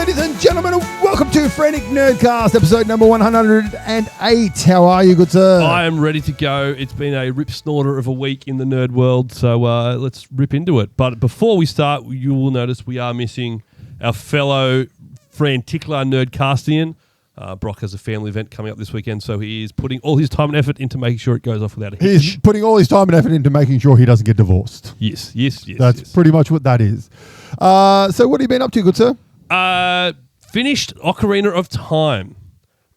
ladies and gentlemen, and welcome to Frantic Nerdcast, episode number 108. How are you, good sir? I am ready to go. It's been a rip snorter of a week in the nerd world, so let's rip into it. But before we start, you will notice we are missing our fellow Franticler Nerdcastian. Brock has a family event coming up this weekend, so he is putting all his time and effort into making sure it goes off without a hitch. He's putting all his time and effort into making sure he doesn't get divorced. Yes. That's pretty much what that is. So what have you been up to, good sir? Finished Ocarina of Time.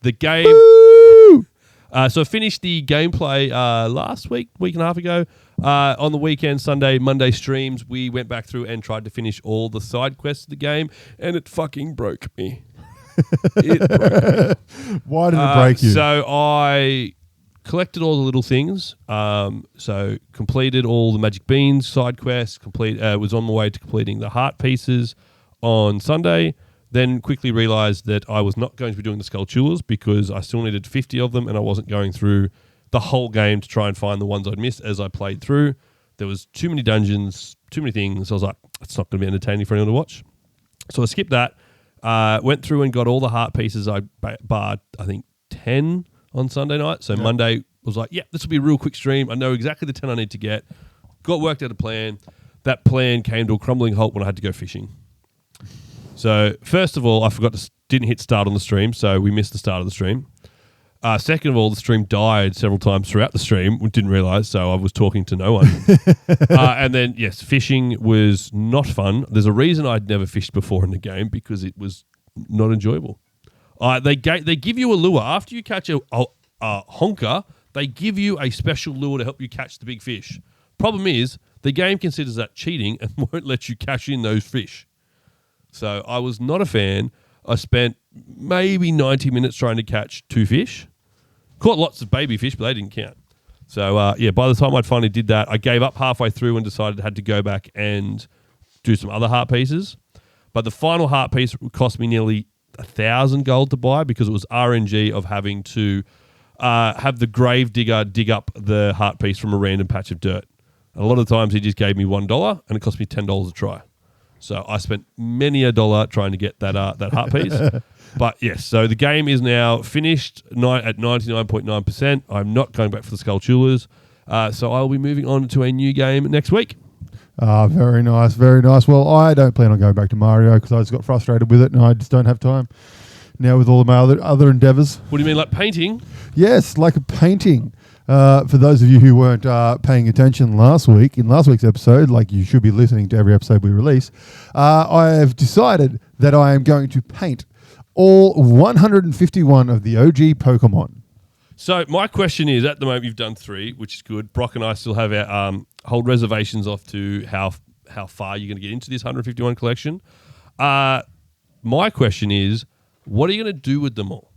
The game. So I finished the gameplay last week and a half ago. On the weekend, Sunday, Monday streams, we went back through and tried to finish all the side quests of the game, and it fucking broke me. It broke me. Why did it break you? So I collected all the little things. So completed all the Magic Beans side quests. Was on my way to completing the heart pieces on Sunday. Then quickly realised that I was not going to be doing the Skulltulas because I still needed 50 of them, and I wasn't going through the whole game to try and find the ones I'd missed as I played through. There was too many dungeons, too many things. I was like, it's not going to be entertaining for anyone to watch. So I skipped that. Went through and got all the heart pieces. I barred, I think, 10 on Sunday night. So Monday was like, this will be a real quick stream. I know exactly the 10 I need to get. Got worked out a plan. That plan came to a crumbling halt when I had to go fishing. So first of all, I didn't hit start on the stream, so we missed the start of the stream. Second of all, the stream died several times throughout the stream. We didn't realise, so I was talking to no one. And then, yes, fishing was not fun. There's a reason I'd never fished before in the game because it was not enjoyable. They give you a lure. After you catch a honker, they give you a special lure to help you catch the big fish. Problem is, the game considers that cheating and won't let you cash in those fish. So I was not a fan. I spent maybe 90 minutes trying to catch 2 fish. Caught lots of baby fish, but they didn't count. So, by the time I finally did that, I gave up halfway through and decided I had to go back and do some other heart pieces. But the final heart piece cost me nearly 1,000 gold to buy because it was RNG of having to have the grave digger dig up the heart piece from a random patch of dirt. And a lot of times he just gave me $1 and it cost me $10 a try. So I spent many a dollar trying to get that heart piece. But yes, so the game is now finished at 99.9%. I'm not going back for the Skulltulas. So I'll be moving on to a new game next week. Very nice, very nice. Well, I don't plan on going back to Mario because I just got frustrated with it and I just don't have time now with all of my other endeavours. What do you mean, like painting? Yes, like a painting. For those of you who weren't paying attention last week's episode, like you should be listening to every episode we release, I have decided that I am going to paint all 151 of the OG Pokémon. So my question is, at the moment you've done 3, which is good. Brock and I still have our hold reservations off to how far you're going to get into this 151 collection. My question is, what are you going to do with them all?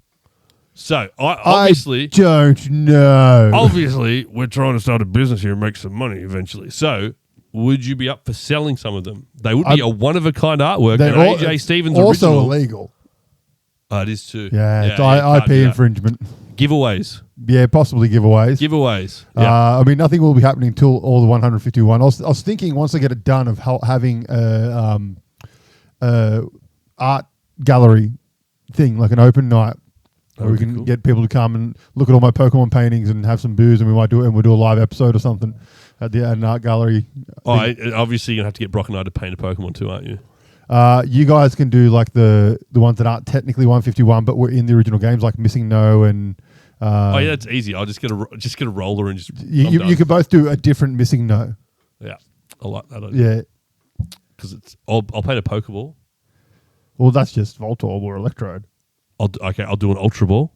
So, I don't know. Obviously, we're trying to start a business here and make some money eventually. So, would you be up for selling some of them? They would be a one-of-a-kind artwork. And AJ Stevens also original. illegal. It is too. Yeah, it's IP infringement. Giveaways. Yeah, possibly giveaways. Yeah. I mean, nothing will be happening until all the 151. I was thinking once I get it done of having art gallery thing, like an open night. Where we can get people to come and look at all my Pokemon paintings and have some booze, and we might do it, and we'll do a live episode or something at an art gallery. Obviously, you're going to have to get Brock and I to paint a Pokemon too, aren't you? You guys can do like the ones that aren't technically 151, but were in the original games, like Missing No and. That's easy. I'll just get a roller and just. You could both do a different Missing No. Yeah, I like that Yeah, idea. Because I'll paint a Pokeball. Well, that's just Voltorb or Electrode. I'll do an Ultra Ball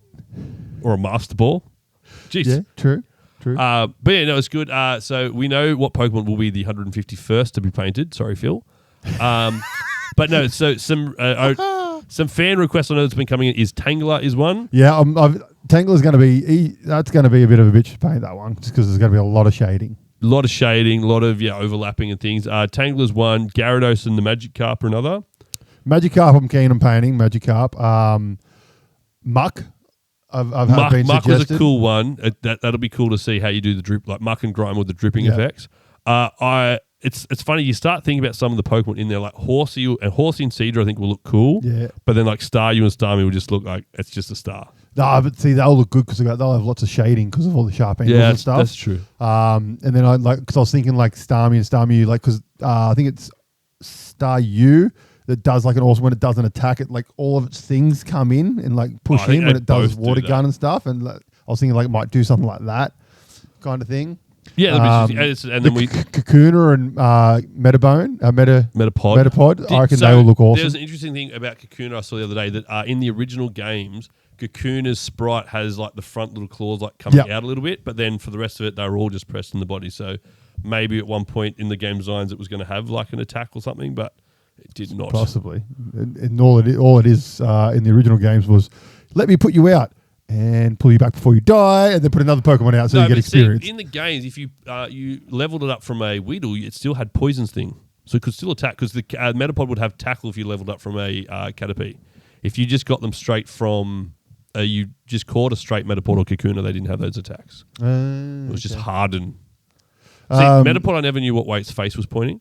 or a Master Ball. Jeez. Yeah, true. But yeah, no, it's good. So we know what Pokemon will be the 151st to be painted. Sorry, Phil. But no, so some fan requests I know that's been coming in is Tangler is one. Yeah, Tangler's going to be that's going to be a bit of a bitch to paint that one just because there's going to be a lot of shading. A lot of overlapping and things. Tangler's one, Gyarados and the Magikarp are another. Magikarp I'm keen on painting. Magikarp. Muck. I've been Muck suggested. was a cool one. That'll be cool to see how you do the drip, like Muck and Grime with the dripping effects. it's funny. You start thinking about some of the Pokemon in there, like Horsey and Cedar. I think will look cool. Yeah. But then like Staryu and Starmie will just look like it's just a star. No, but see, they'll look good because they'll have lots of shading because of all the sharp angles and stuff. That's true. And then because I was thinking like Starmie and Starmie, like because I think it's Staryu that does like an awesome when it does an attack, it like all of its things come in and like push in when it does water gun and stuff. And like, I was thinking like it might do something like that kind of thing. Yeah, and then we Kakuna and Metabone, Metapod. I reckon they will look awesome. There's an interesting thing about Kakuna I saw the other day that in the original games, Kakuna's sprite has like the front little claws like coming out a little bit, but then for the rest of it, they were all just pressed in the body. So maybe at one point in the game designs, it was going to have like an attack or something, but it did not. Possibly, and all it is in the original games was let me put you out and pull you back before you die, and then put another Pokemon out so you get experience. See, in the games, if you leveled it up from a Weedle, it still had Poison Sting. So it could still attack, because the Metapod would have Tackle if you leveled up from a Caterpie. If you just got them straight from, you just caught a straight Metapod or Kakuna, they didn't have those attacks. It was just hardened. See, Metapod, I never knew what way its face was pointing.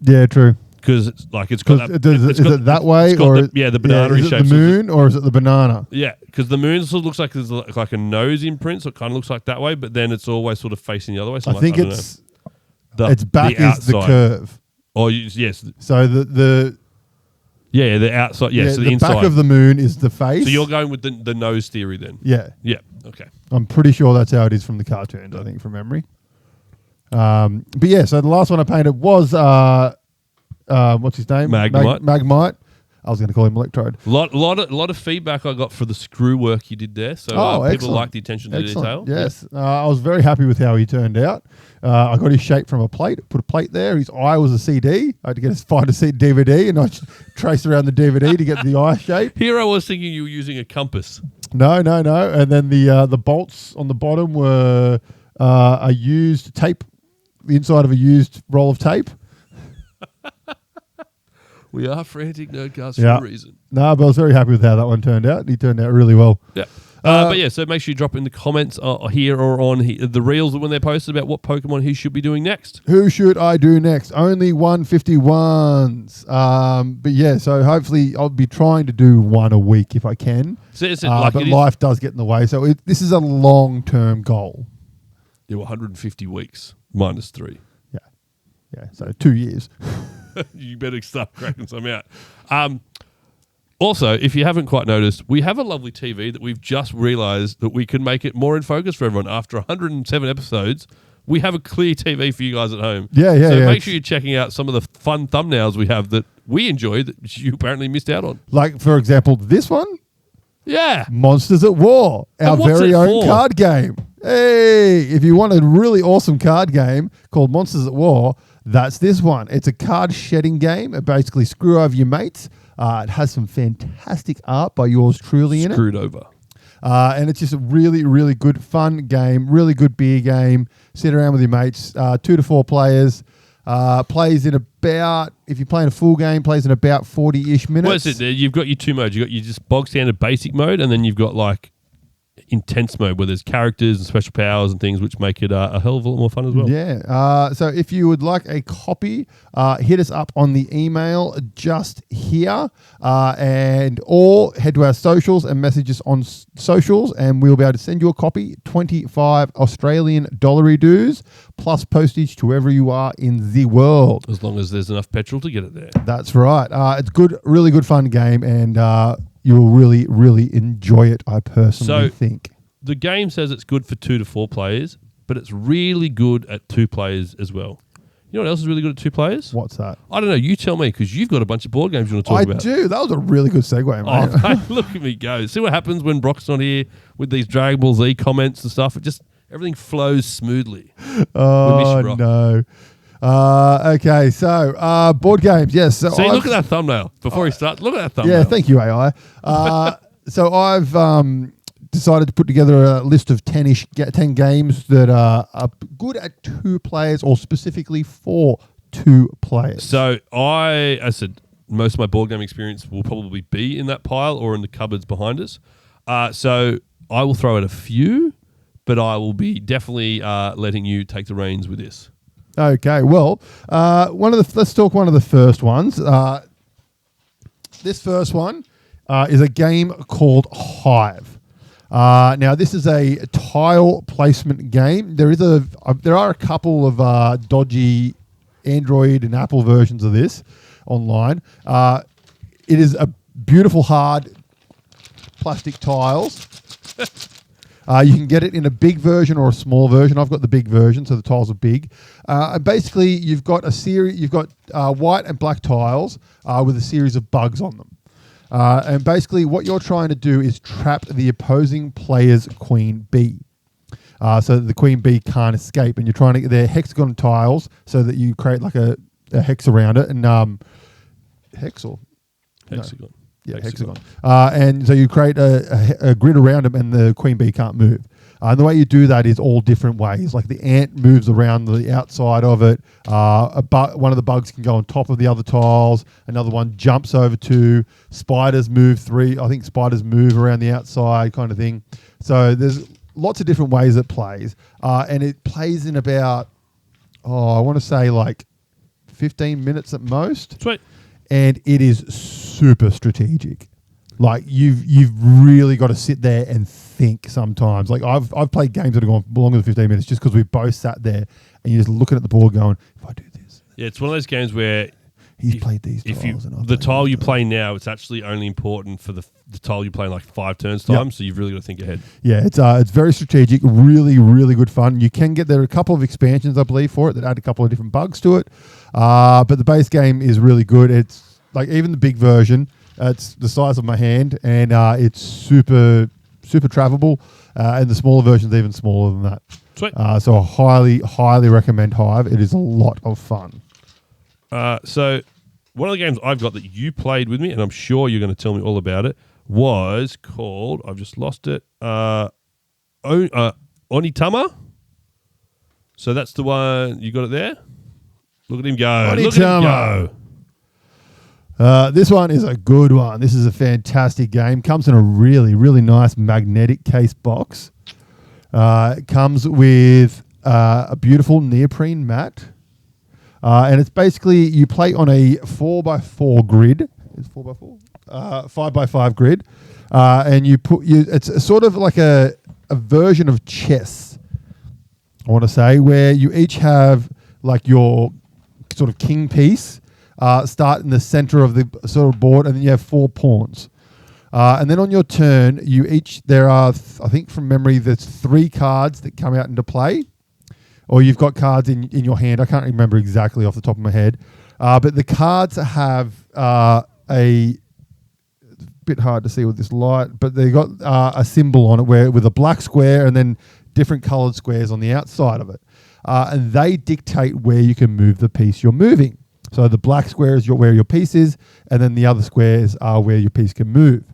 Yeah, true. Because it's got that. Is it that way, or the banana shape? Is it the moon, or is it the banana? Yeah, because the moon sort of looks like there's like a nose imprint, so it kind of looks like that way. But then it's always sort of facing the other way. So I think its back is the curve. Oh yes. So the outside. Yeah, so the inside. Back of the moon is the face. So you're going with the nose theory then. Yeah. Yeah. Okay. I'm pretty sure that's how it is from the cartoons. I think from memory. But yeah, so the last one I painted was. What's his name? Magmite. I was going to call him Electrode. Lot of feedback I got for the screw work you did there. So people like the attention to detail. Yes. I was very happy with how he turned out. I got his shape from a plate, put a plate there. His eye was a CD. I had to find a DVD, and I traced around the DVD to get the eye shape. Here I was thinking you were using a compass. No. And then the bolts on the bottom were a used tape, the inside of a used roll of tape. We are Frantic Nerdcast for a reason. No, but I was very happy with how that one turned out. He turned out really well. Yeah. But yeah, so make sure you drop in the comments here or on the reels when they're posted about what Pokemon he should be doing next. Who should I do next? Only 151s. But yeah, so hopefully I'll be trying to do one a week if I can. But life does get in the way. So this is a long-term goal. Yeah, 150 weeks minus 3. Yeah, so 2 years. You better start cracking some out. Also, if you haven't quite noticed, we have a lovely TV that we've just realised that we can make it more in focus for everyone. After 107 episodes, we have a clear TV for you guys at home. Yeah. So make sure you're checking out some of the fun thumbnails we have that we enjoy that you apparently missed out on. Like, for example, this one? Yeah. Monsters at War, our very own card game. Hey, if you want a really awesome card game called Monsters at War, that's this one. It's a card shedding game. It basically screw over your mates. It has some fantastic art by yours truly in it. Screwed over. And it's just a really, really good fun game, really good beer game. Sit around with your mates, 2 to 4 players. Plays in about, if you're playing a full game, plays in about 40-ish minutes. What is it? You've got your 2 modes. You've got your just bog standard basic mode, and then you've got like intense mode where there's characters and special powers and things which make it a hell of a lot more fun as well. Yeah. So if you would like a copy, hit us up on the email just here or head to our socials and message us on socials, and we'll be able to send you a copy, 25 Australian dollary dues plus postage to wherever you are in the world. As long as there's enough petrol to get it there. That's right. It's good, really good fun game, and you will really, really enjoy it, I personally think. The game says it's good for 2 to 4 players, but it's really good at 2 players as well. You know what else is really good at 2 players? What's that? I don't know. You tell me, because you've got a bunch of board games you want to talk about. I do. That was a really good segue, mate. Oh, mate, look at me go. See what happens when Brock's not here with these Dragon Ball Z comments and stuff? Everything flows smoothly. Oh, no. Okay, so board games, yes. So see, look at that thumbnail before he starts. Look at that thumbnail. Yeah, thank you, AI. So I've decided to put together a list of 10 games that are good at 2 players, or specifically for 2 players. So I said most of my board game experience will probably be in that pile or in the cupboards behind us. So I will throw out a few, but I will be definitely letting you take the reins with this. Okay, well, let's talk one of the first ones. This first one is a game called Hive. Now, this is a tile placement game. There are a couple of dodgy Android and Apple versions of this online. It is a beautiful hard plastic tiles. You can get it in a big version or a small version. I've got the big version, so the tiles are big. Basically, you've got white and black tiles with a series of bugs on them. And basically, what you're trying to do is trap the opposing player's queen bee, so that the queen bee can't escape. And you're trying to get their hexagon tiles so that you create like a hex around it. And hexagon. Hexagon. No. Yeah, hexagon. And so you create a grid around them, and the queen bee can't move. And the way you do that is all different ways. Like the ant moves around the outside of it. One of the bugs can go on top of the other tiles. Another one jumps over two. Spiders move three. I think spiders move around the outside, kind of thing. So there's lots of different ways it plays. And it plays in about, I want to say like 15 minutes at most. Sweet. And it is super strategic. Like you've really got to sit there and think sometimes. Like I've played games that have gone longer than 15 minutes just because we've both sat there and you're just looking at the board going, if I do this. Yeah, it's one of those games where he's played these tiles. The tile you play now, it's actually only important for the tile you play in like 5 turns time. Yep. So you've really got to think ahead. Yeah, it's very strategic, really, really good fun. You can there are a couple of expansions, I believe, for it that add a couple of different bugs to it. But the base game is really good. It's like even the big version, it's the size of my hand, and it's super, super travelable. And the smaller version is even smaller than that. Sweet. So I highly, highly recommend Hive. It is a lot of fun. So one of the games I've got that you played with me, and I'm sure you're going to tell me all about it, was called, I've just lost it, Onitama. So that's the one, you got it there? Look at him go. Onitama. Look at him go. This one is a good one. This is a fantastic game. Comes in a really, really nice magnetic case box. It comes with a beautiful neoprene mat. And it's basically, you play on a 4x4 grid. It's 4x4? 5x5 grid. And it's sort of like a version of chess, I want to say, where you each have like your sort of king piece. Start in the center of the sort of board, and then you have 4 pawns. And then on your turn, there are, I think from memory, there's 3 cards that come out into play. Or you've got cards in your hand. I can't remember exactly off the top of my head. But the cards have it's a bit hard to see with this light, but they've got a symbol on it with a black square and then different colored squares on the outside of it. And they dictate where you can move the piece you're moving. So the black square is where your piece is, and then the other squares are where your piece can move.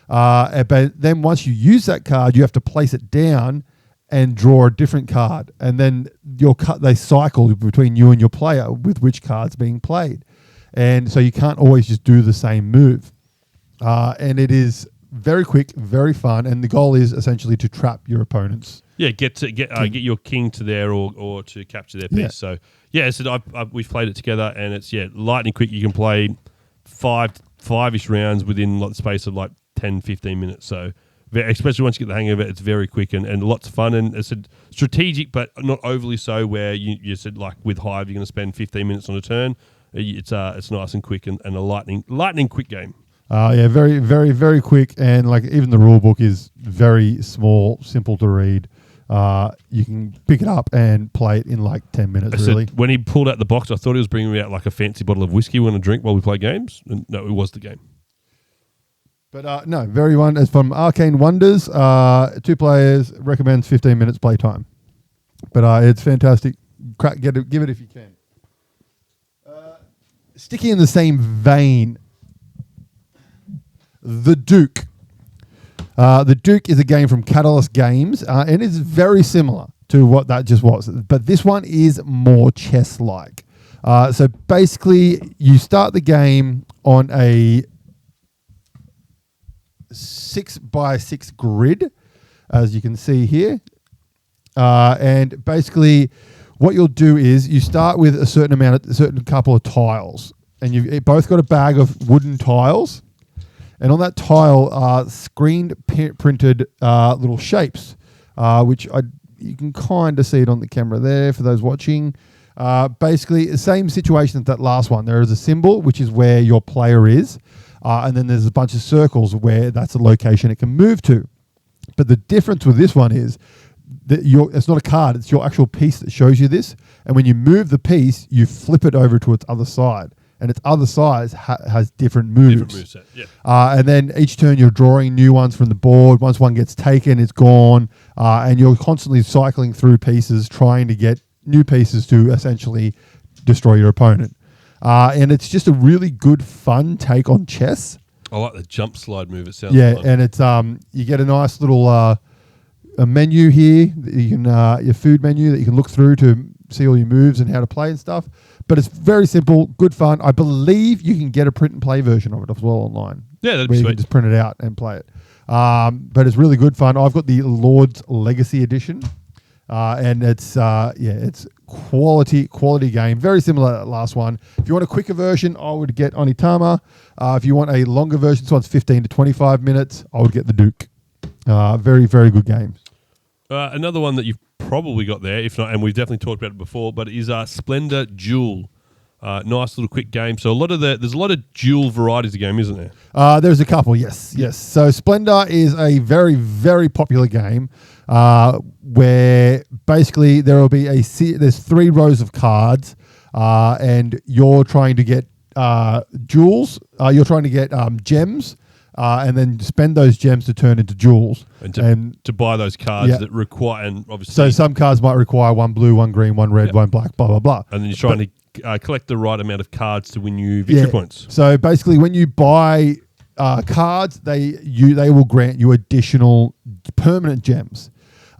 But then once you use that card, you have to place it down and draw a different card. And then they cycle between you and your player with which card's being played. And so you can't always just do the same move. And it is very quick, very fun, and the goal is essentially to trap your opponents. Yeah, get your king to there or to capture their piece. Yeah. So yeah, so we've played it together, and it's lightning quick. You can play five-ish rounds within the space of like 10, 15 minutes. So especially once you get the hang of it, it's very quick and lots of fun. And it's strategic, but not overly so. Where you said like with Hive, you're going to spend 15 minutes on a turn. It's nice and quick and a lightning quick game. Very, very, very quick, and like even the rule book is very small, simple to read. You can pick it up and play it in like 10 minutes, really. When he pulled out the box, I thought he was bringing me out like a fancy bottle of whiskey we're going to drink while we play games. And no, it was the game. But no, very one. It's from Arcane Wonders. 2 players, recommends 15 minutes playtime. But it's fantastic. Give it if you can. Sticking in the same vein, The Duke. The Duke is a game from Catalyst Games, and it's very similar to what that just was. But this one is more chess-like. So basically, you start the game on a 6x6 grid, as you can see here. And basically, what you'll do is you start with a certain couple of tiles, and you've both got a bag of wooden tiles, and on that tile are screened printed little shapes, which you can kind of see it on the camera there for those watching. Basically, the same situation as that last one. There is a symbol, which is where your player is, and then there's a bunch of circles where that's a location it can move to. But the difference with this one is that it's not a card, it's your actual piece that shows you this. And when you move the piece, you flip it over to its other side. And its other side has different moves. Different moveset, and then each turn you're drawing new ones from the board. Once one gets taken, it's gone. And you're constantly cycling through pieces, trying to get new pieces to essentially destroy your opponent. And it's just a really good, fun take on chess. I like the jump slide move. It sounds fun. And it's you get a nice little a menu here that you can your food menu that you can look through to see all your moves and how to play and stuff. But it's very simple, good fun. I believe you can get a print and play version of it as well online. Yeah, that'd where be you sweet. can just print it out and play it. But it's really good fun. I've got the Lord's Legacy edition, and it's it's quality game. Very similar to that last one. If you want a quicker version, I would get Onitama. If you want a longer version, this one's 15 to 25 minutes. I would get the Duke. Very, very good games. Another one that you've probably got there, if not, and we've definitely talked about it before, but is Splendor Duel. Nice little quick game. So there's a lot of duel varieties of game, isn't there? There's a couple, yes. So Splendor is a very, very popular game where basically there will be there's 3 rows of cards, and you're trying to get jewels. You're trying to get gems. And then spend those gems to turn into jewels. And to buy those cards that require, and obviously... So some cards might require 1 blue, 1 green, 1 red, 1 black, blah, blah, blah. And then you're trying to collect the right amount of cards to win you victory points. So basically when you buy cards, they will grant you additional permanent gems.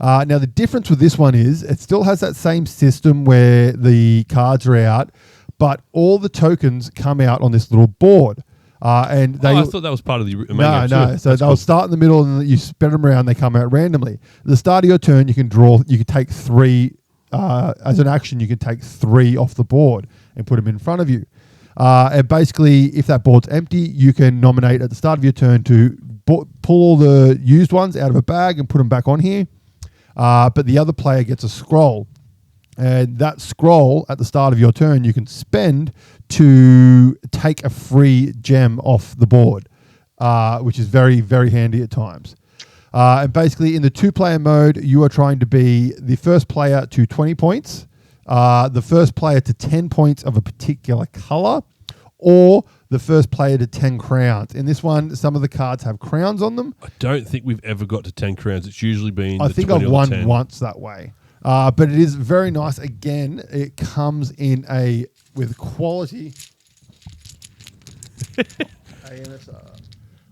Now the difference with this one is it still has that same system where the cards are out, but all the tokens come out on this little board. I thought that was part of the main game. No. So they'll start in the middle and you spread them around. They come out randomly. At the start of your turn, you can take 3 as an action. You can take 3 off the board and put them in front of you. And basically, if that board's empty, you can nominate at the start of your turn to pull all the used ones out of a bag and put them back on here. But the other player gets a scroll. And that scroll at the start of your turn, you can spend to take a free gem off the board, which is very, very handy at times. And basically, in the 2-player mode, you are trying to be the first player to 20 points, the first player to 10 points of a particular color, or the first player to 10 crowns. In this one, some of the cards have crowns on them. I don't think we've ever got to 10 crowns. It's usually been I think I've won once that way. But it is very nice. Again, it comes in with quality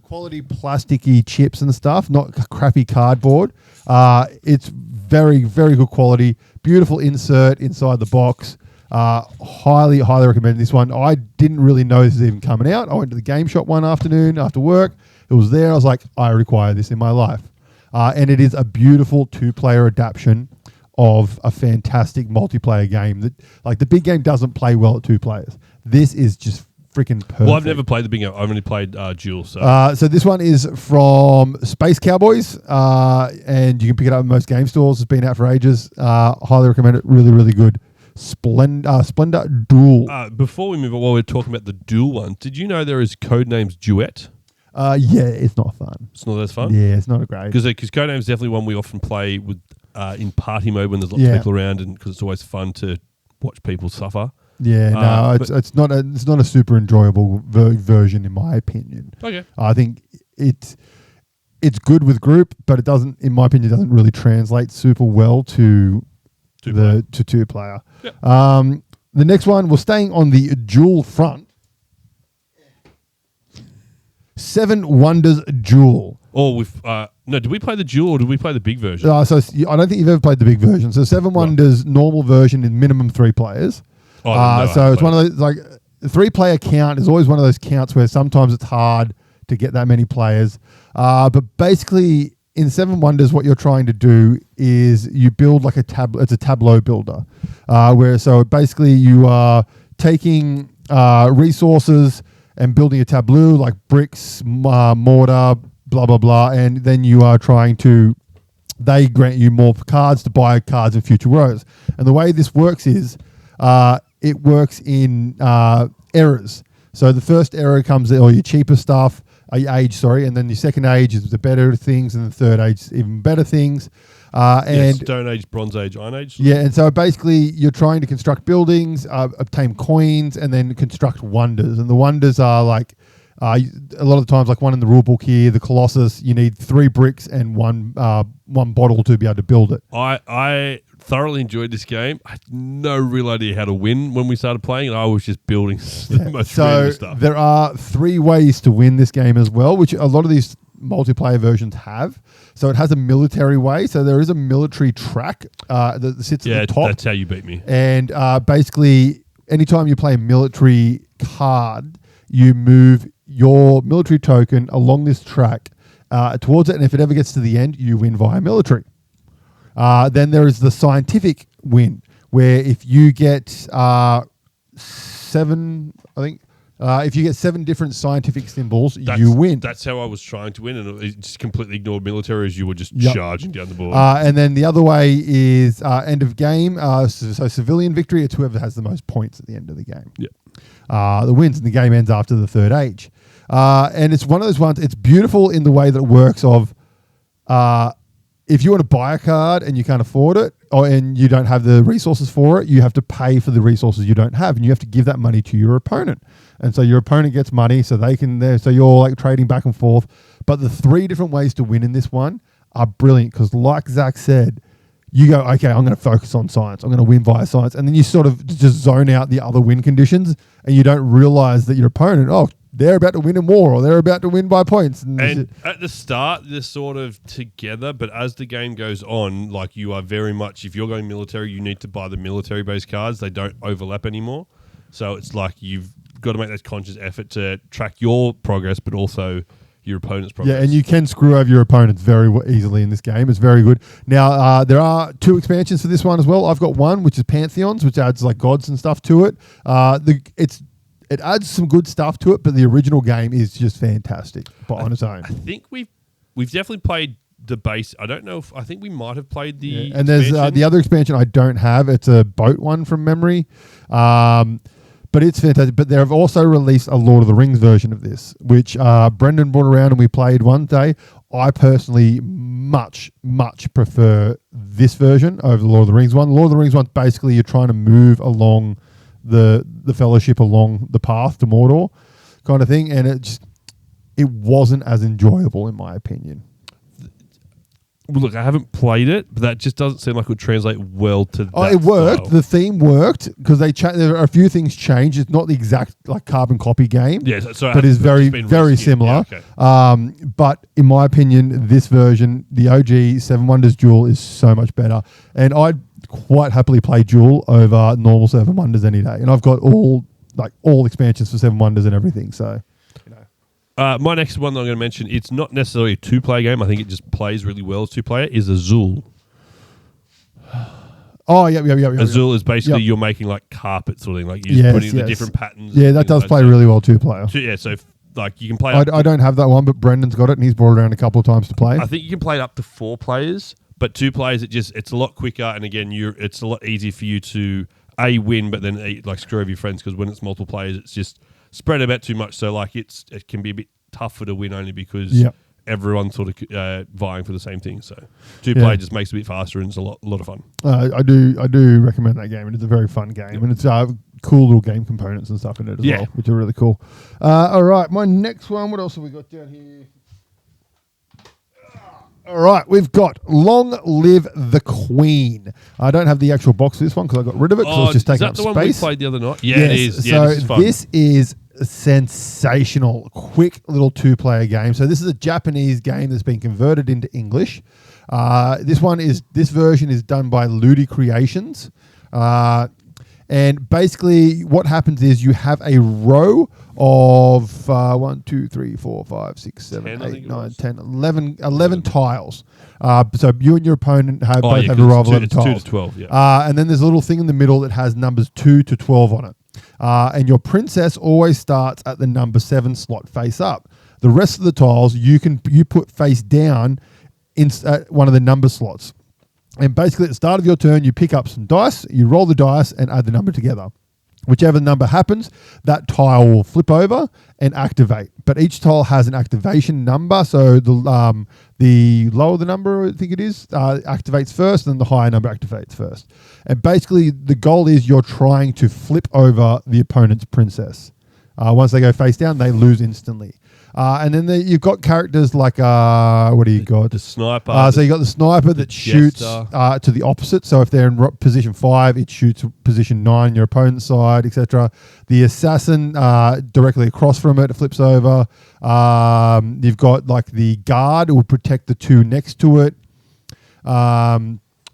quality plasticky chips and stuff, not crappy cardboard. It's very, very good quality. Beautiful insert inside the box. Highly, highly recommend this one. I didn't really know this was even coming out. I went to the game shop one afternoon after work. It was there. I was like, I require this in my life. And it is a beautiful 2-player adaptation of a fantastic multiplayer game that, like, the big game doesn't play well at 2 players. This is just freaking perfect. Well, I've never played the big game. I've only played Duel. So this one is from Space Cowboys, and you can pick it up in most game stores. It's been out for ages. Highly recommend it. Really, really good. Splendor Duel. Before we move on, while we're talking about the Duel one, did you know there is Codenames Duet? Yeah, it's not fun. It's not as fun? Yeah, it's not a great. Because Codenames is definitely one we often play with in party mode when there's lots of people around, and because it's always fun to watch people suffer. Yeah, no, it's not a super enjoyable version in my opinion. Okay, I think it's good with group, but it doesn't, in my opinion, doesn't really translate super well to 2-player. Yep. The next one, we're staying on the Duel front. 7 Wonders Duel. Oh, did we play the Duel or did we play the big version? So I don't think you've ever played the big version. So 7 Wonders normal version is minimum 3 players. So it's one of those, like, the 3-player count is always one of those counts where sometimes it's hard to get that many players. But basically, in Seven Wonders, what you're trying to do is you build like it's a tableau builder, so basically you are taking resources and building a tableau like bricks, mortar, blah, blah, blah. And then you are they grant you more cards to buy cards in future rows. And the way this works is it works in errors. So the first error comes all your cheaper stuff, and then your second age is the better things, and the third age is even better things. And Stone Age, Bronze Age, Iron Age. Yeah, and so basically you're trying to construct buildings, obtain coins, and then construct wonders. And the wonders are like a lot of the times, like one in the rule book here, the Colossus. You need 3 bricks and one bottle to be able to build it. I thoroughly enjoyed this game. I had no real idea how to win when we started playing, and I was just building the most random stuff. There are 3 ways to win this game as well, which a lot of these multiplayer versions have. So it has a military way. So there is a military track that sits at the top. That's how you beat me. And basically, anytime you play a military card, you move your military token along this track towards it. And if it ever gets to the end, you win via military. Then there is the scientific win, where if you get 7, I think, if you get 7 different scientific symbols, you win. That's how I was trying to win, and it just completely ignored military as you were just charging down the board. And then the other way is end of game. So civilian victory, it's whoever has the most points at the end of the game. The wins, and the game ends after the third age. And it's one of those ones, it's beautiful in the way that it works of if you want to buy a card and you can't afford it, and you don't have the resources for it, you have to pay for the resources you don't have, and you have to give that money to your opponent. And so your opponent gets money, so so you're like trading back and forth. But the 3 different ways to win in this one are brilliant, because like Zach said, you go, okay, I'm going to focus on science. I'm going to win via science. And then you sort of just zone out the other win conditions, and you don't realize that your opponent, they're about to win in war, or they're about to win by points. And at the start, they're sort of together, but as the game goes on, like you are very much, if you're going military, you need to buy the military-based cards. They don't overlap anymore. So it's like you've got to make that conscious effort to track your progress, but also your opponent's progress. Yeah, and you can screw over your opponents very easily in this game. It's very good. Now, there are 2 expansions for this one as well. I've got one, which is Pantheons, which adds like gods and stuff to it. It adds some good stuff to it, but the original game is just fantastic on its own. I think we've definitely played the base. I don't know if I think we might have played the and there's the other expansion I don't have. It's a boat one from memory. But it's fantastic. But they have also released a Lord of the Rings version of this, which Brendan brought around and we played one day. I personally much prefer this version over the Lord of the Rings one. The Lord of the Rings one, basically you're trying to move along the Fellowship along the path to Mordor kind of thing, and it wasn't as enjoyable in my opinion. Look, I haven't played it, but that just doesn't seem like it would translate well to that. It worked. Style. The theme worked because there are a few things changed. It's not the exact like carbon copy game, but it's very similar. Yeah, okay. But in my opinion, this version, the OG Seven Wonders Duel, is so much better, and I'd quite happily play Duel over normal Seven Wonders any day. And I've got all expansions for Seven Wonders and everything. So. My next one that I'm going to mention, it's not necessarily a 2-player game. I think it just plays really well as 2-player, is Azul. Oh, yeah. Azul is basically you're making like carpet sort of thing. Like you're putting the different patterns. Yeah, that does play really well 2-player. So like you can play... I don't have that one, but Brendan's got it and he's brought it around a couple of times to play. I think you can play it up to 4 players, but 2 players, it's a lot quicker. And again, it's a lot easier for you to win, but then like screw over your friends, because when it's multiple players, it's just spread about too much. So like it can be a bit tougher to win only because everyone's sort of vying for the same thing. So 2-player just makes it a bit faster, and it's a lot of fun. I do recommend that game, and it's a very fun game, and it's cool little game components and stuff in it as well, which are really cool. All right, my next one. What else have we got down here? All right, we've got Long Live the Queen. I don't have the actual box for this one because I got rid of it because I was just taking up space. Is that the one we played the other night? Yeah, it is. Yeah, so this is fun. This is a sensational, quick little 2-player game. So this is a Japanese game that's been converted into English. This version is done by Ludi Creations. And basically what happens is you have a row of 1, 2, 3, 4, 5, 6, 7, 8, 9, 10, 11 tiles. So you and your opponent both have a row of 11 tiles. 2 to 12, yeah. And then there's a little thing in the middle that has numbers 2 to 12 on it. And your princess always starts at the number 7 slot face up. The rest of the tiles you put face down in one of the number slots. And basically at the start of your turn, you pick up some dice, you roll the dice and add the number together. Whichever number happens, that tile will flip over and activate. But each tile has an activation number. So the lower the number, I think it is, activates first, and then the higher number activates first. And basically the goal is you're trying to flip over the opponent's princess. Once they go face down, they lose instantly. And then you've got characters like, what do you got? The sniper. So you got the sniper that shoots to the opposite. So if they're in position 5, it shoots position 9, your opponent's side, etc. The assassin directly across from it flips over. You've got like the guard who will protect the 2 next to it.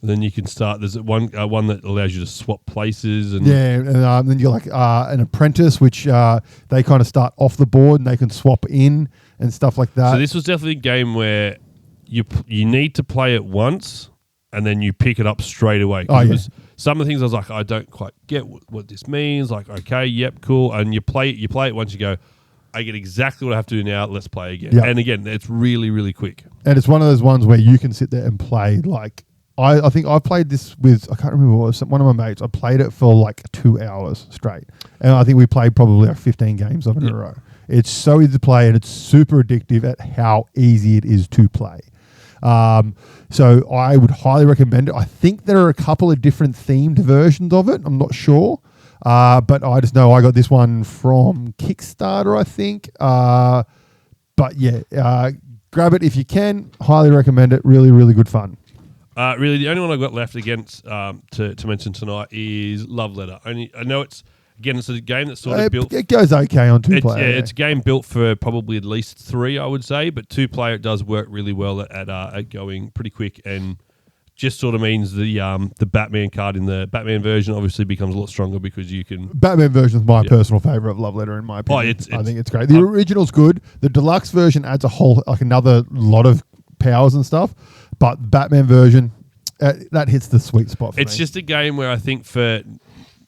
Then you can start. There's one that allows you to swap places, and then you're like an apprentice, which they kind of start off the board and they can swap in and stuff like that. So this was definitely a game where you need to play it once and then you pick it up straight away. Some of the things I was like, I don't quite get what this means. Like, okay, yep, cool, and you play it once. You go, I get exactly what I have to do now. Let's play again. Yep. And again, it's really, really quick. And it's one of those ones where you can sit there and play like. I think I played this with, I can't remember what it was, one of my mates. I played it for like 2 hours straight. And I think we played probably like 15 games of it in a row. It's so easy to play and it's super addictive at how easy it is to play. So I would highly recommend it. I think there are a couple of different themed versions of it. I'm not sure. But I just know I got this one from Kickstarter, I think. But yeah, grab it if you can. Highly recommend it. Really, really good fun. Really, the only one I've got left against to mention tonight is Love Letter. I know it's a game that's sort of built. It goes okay on 2-player. Yeah, it's a game built for probably at least 3, I would say, but 2-player it does work really well at going pretty quick, and just sort of means the Batman card in the Batman version obviously becomes a lot stronger because you can. Batman version is my personal favorite of Love Letter, in my opinion. I think it's great. The original's good. The deluxe version adds another lot of powers and stuff. But Batman version, that hits the sweet spot for me. It's just a game where I think for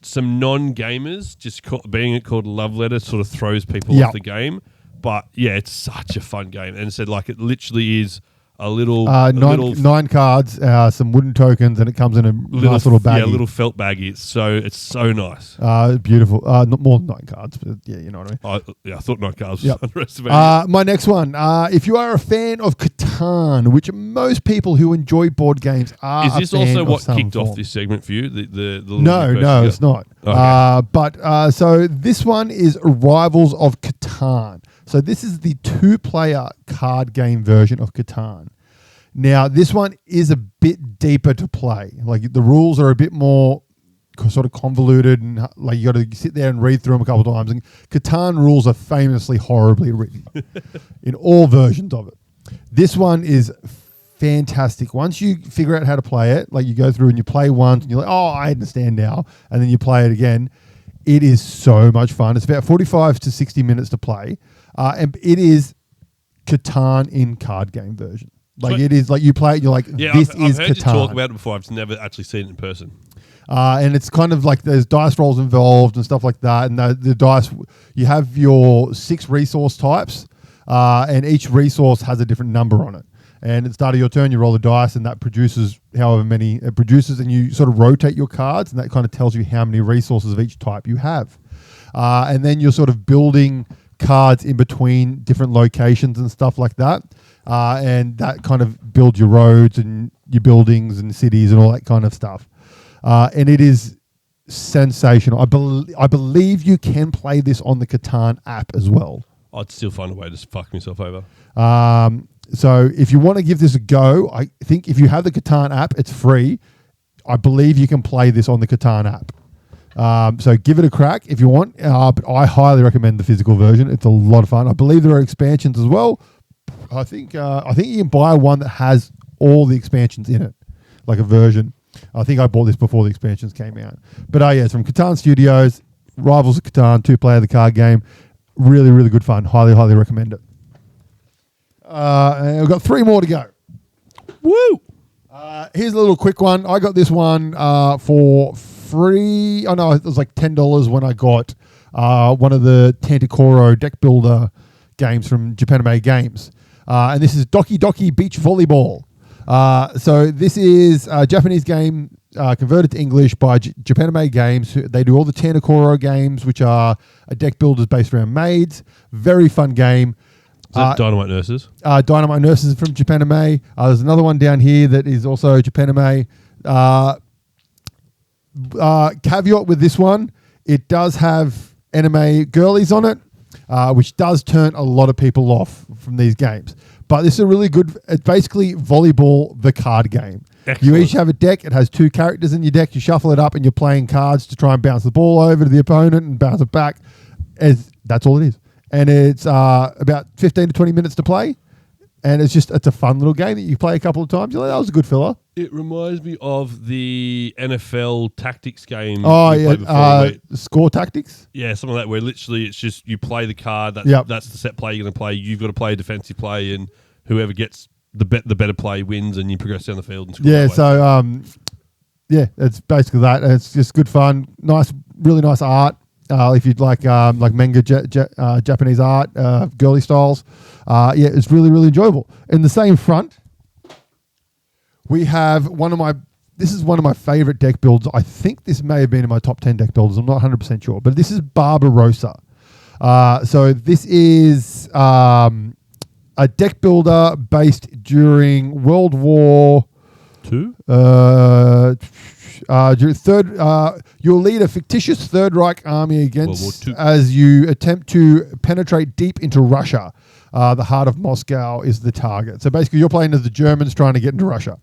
some non-gamers, just being it called Love Letter sort of throws people off the game. But yeah, it's such a fun game. And it literally is a little... 9 cards, some wooden tokens, and it comes in a nice little baggie. Yeah, a little felt baggie. It's so nice. Beautiful. Not more than 9 cards, but yeah, you know what I mean. I thought 9 cards was underestimated. My next one. If you are a fan of Catan, which most people who enjoy board games are Is this also what kicked off this segment for you? No, it's not. Okay. So this one is Rivals of Catan. So this is the 2-player card game version of Catan. Now, this one is a bit deeper to play. Like, the rules are a bit more sort of convoluted, and like you got to sit there and read through them a couple of times. And Catan rules are famously horribly written in all versions of it. This one is fantastic. Once you figure out how to play it, like you go through and you play once and you're like, oh, I understand now. And then you play it again. It is so much fun. It's about 45 to 60 minutes to play. And it is Catan in card game version. Like it is like you play it, and you're like, this is Catan. I've heard you talk about it before. I've never actually seen it in person. And it's kind of like there's dice rolls involved and stuff like that. And the dice, you have your 6 resource types, and each resource has a different number on it. And at the start of your turn, you roll the dice, and that produces however many it produces, and you sort of rotate your cards, and that kind of tells you how many resources of each type you have. And then you're sort of building cards in between different locations and stuff like that. And that kind of builds your roads and your buildings and cities and all that kind of stuff. And it is sensational. I believe you can play this on the Catan app as well. I'd still find a way to fuck myself over. So if you want to give this a go, I think if you have the Catan app, it's free. I believe you can play this on the Catan app. So give it a crack if you want. But I highly recommend the physical version. It's a lot of fun. I believe there are expansions as well. I think you can buy one that has all the expansions in it, like a version. I think I bought this before the expansions came out. But yeah, it's from Catan Studios, Rivals of Catan, 2-player the card game. Really, really good fun. Highly, highly recommend it. And we've got 3 more to go. Woo! Here's a little quick one. I got this one for free. Oh, no, it was like $10 when I got one of the Tantacoro deck builder games from Japanime Games. And this is Doki Doki Beach Volleyball. So this is a Japanese game converted to English by Japanime Games. They do all the Tantacoro games, which are deck builders based around maids. Very fun game. Is that Dynamite Nurses? Dynamite Nurses from Japanime. There's another one down here that is also Japanime. Caveat with this one, it does have anime girlies on it, which does turn a lot of people off from these games. But this is a really good, it's basically volleyball, the card game. Excellent. You each have a deck. It has 2 characters in your deck. You shuffle it up and you're playing cards to try and bounce the ball over to the opponent and bounce it back. That's all it is. And it's about 15 to 20 minutes to play. And it's a fun little game that you play a couple of times. You're like, that was a good filler. It reminds me of the NFL tactics game. Oh, yeah. Score tactics? Yeah, something like that, where literally it's just you play the card. That's the set play you're going to play. You've got to play a defensive play, and whoever gets the better play wins, and you progress down the field and score. Yeah, so, it's basically that. It's just good fun. Nice, really nice art. If you'd like manga Japanese art, girly styles. It's really, really enjoyable. In the same front, we have one of my favorite deck builds. I think this may have been in my top 10 deck builders. I'm not 100% sure, but this is Barbarossa. So this is a deck builder based during World War II. You'll lead a fictitious Third Reich army against as you attempt to penetrate deep into Russia. The heart of Moscow is the target. So basically, you're playing as the Germans trying to get into Russia.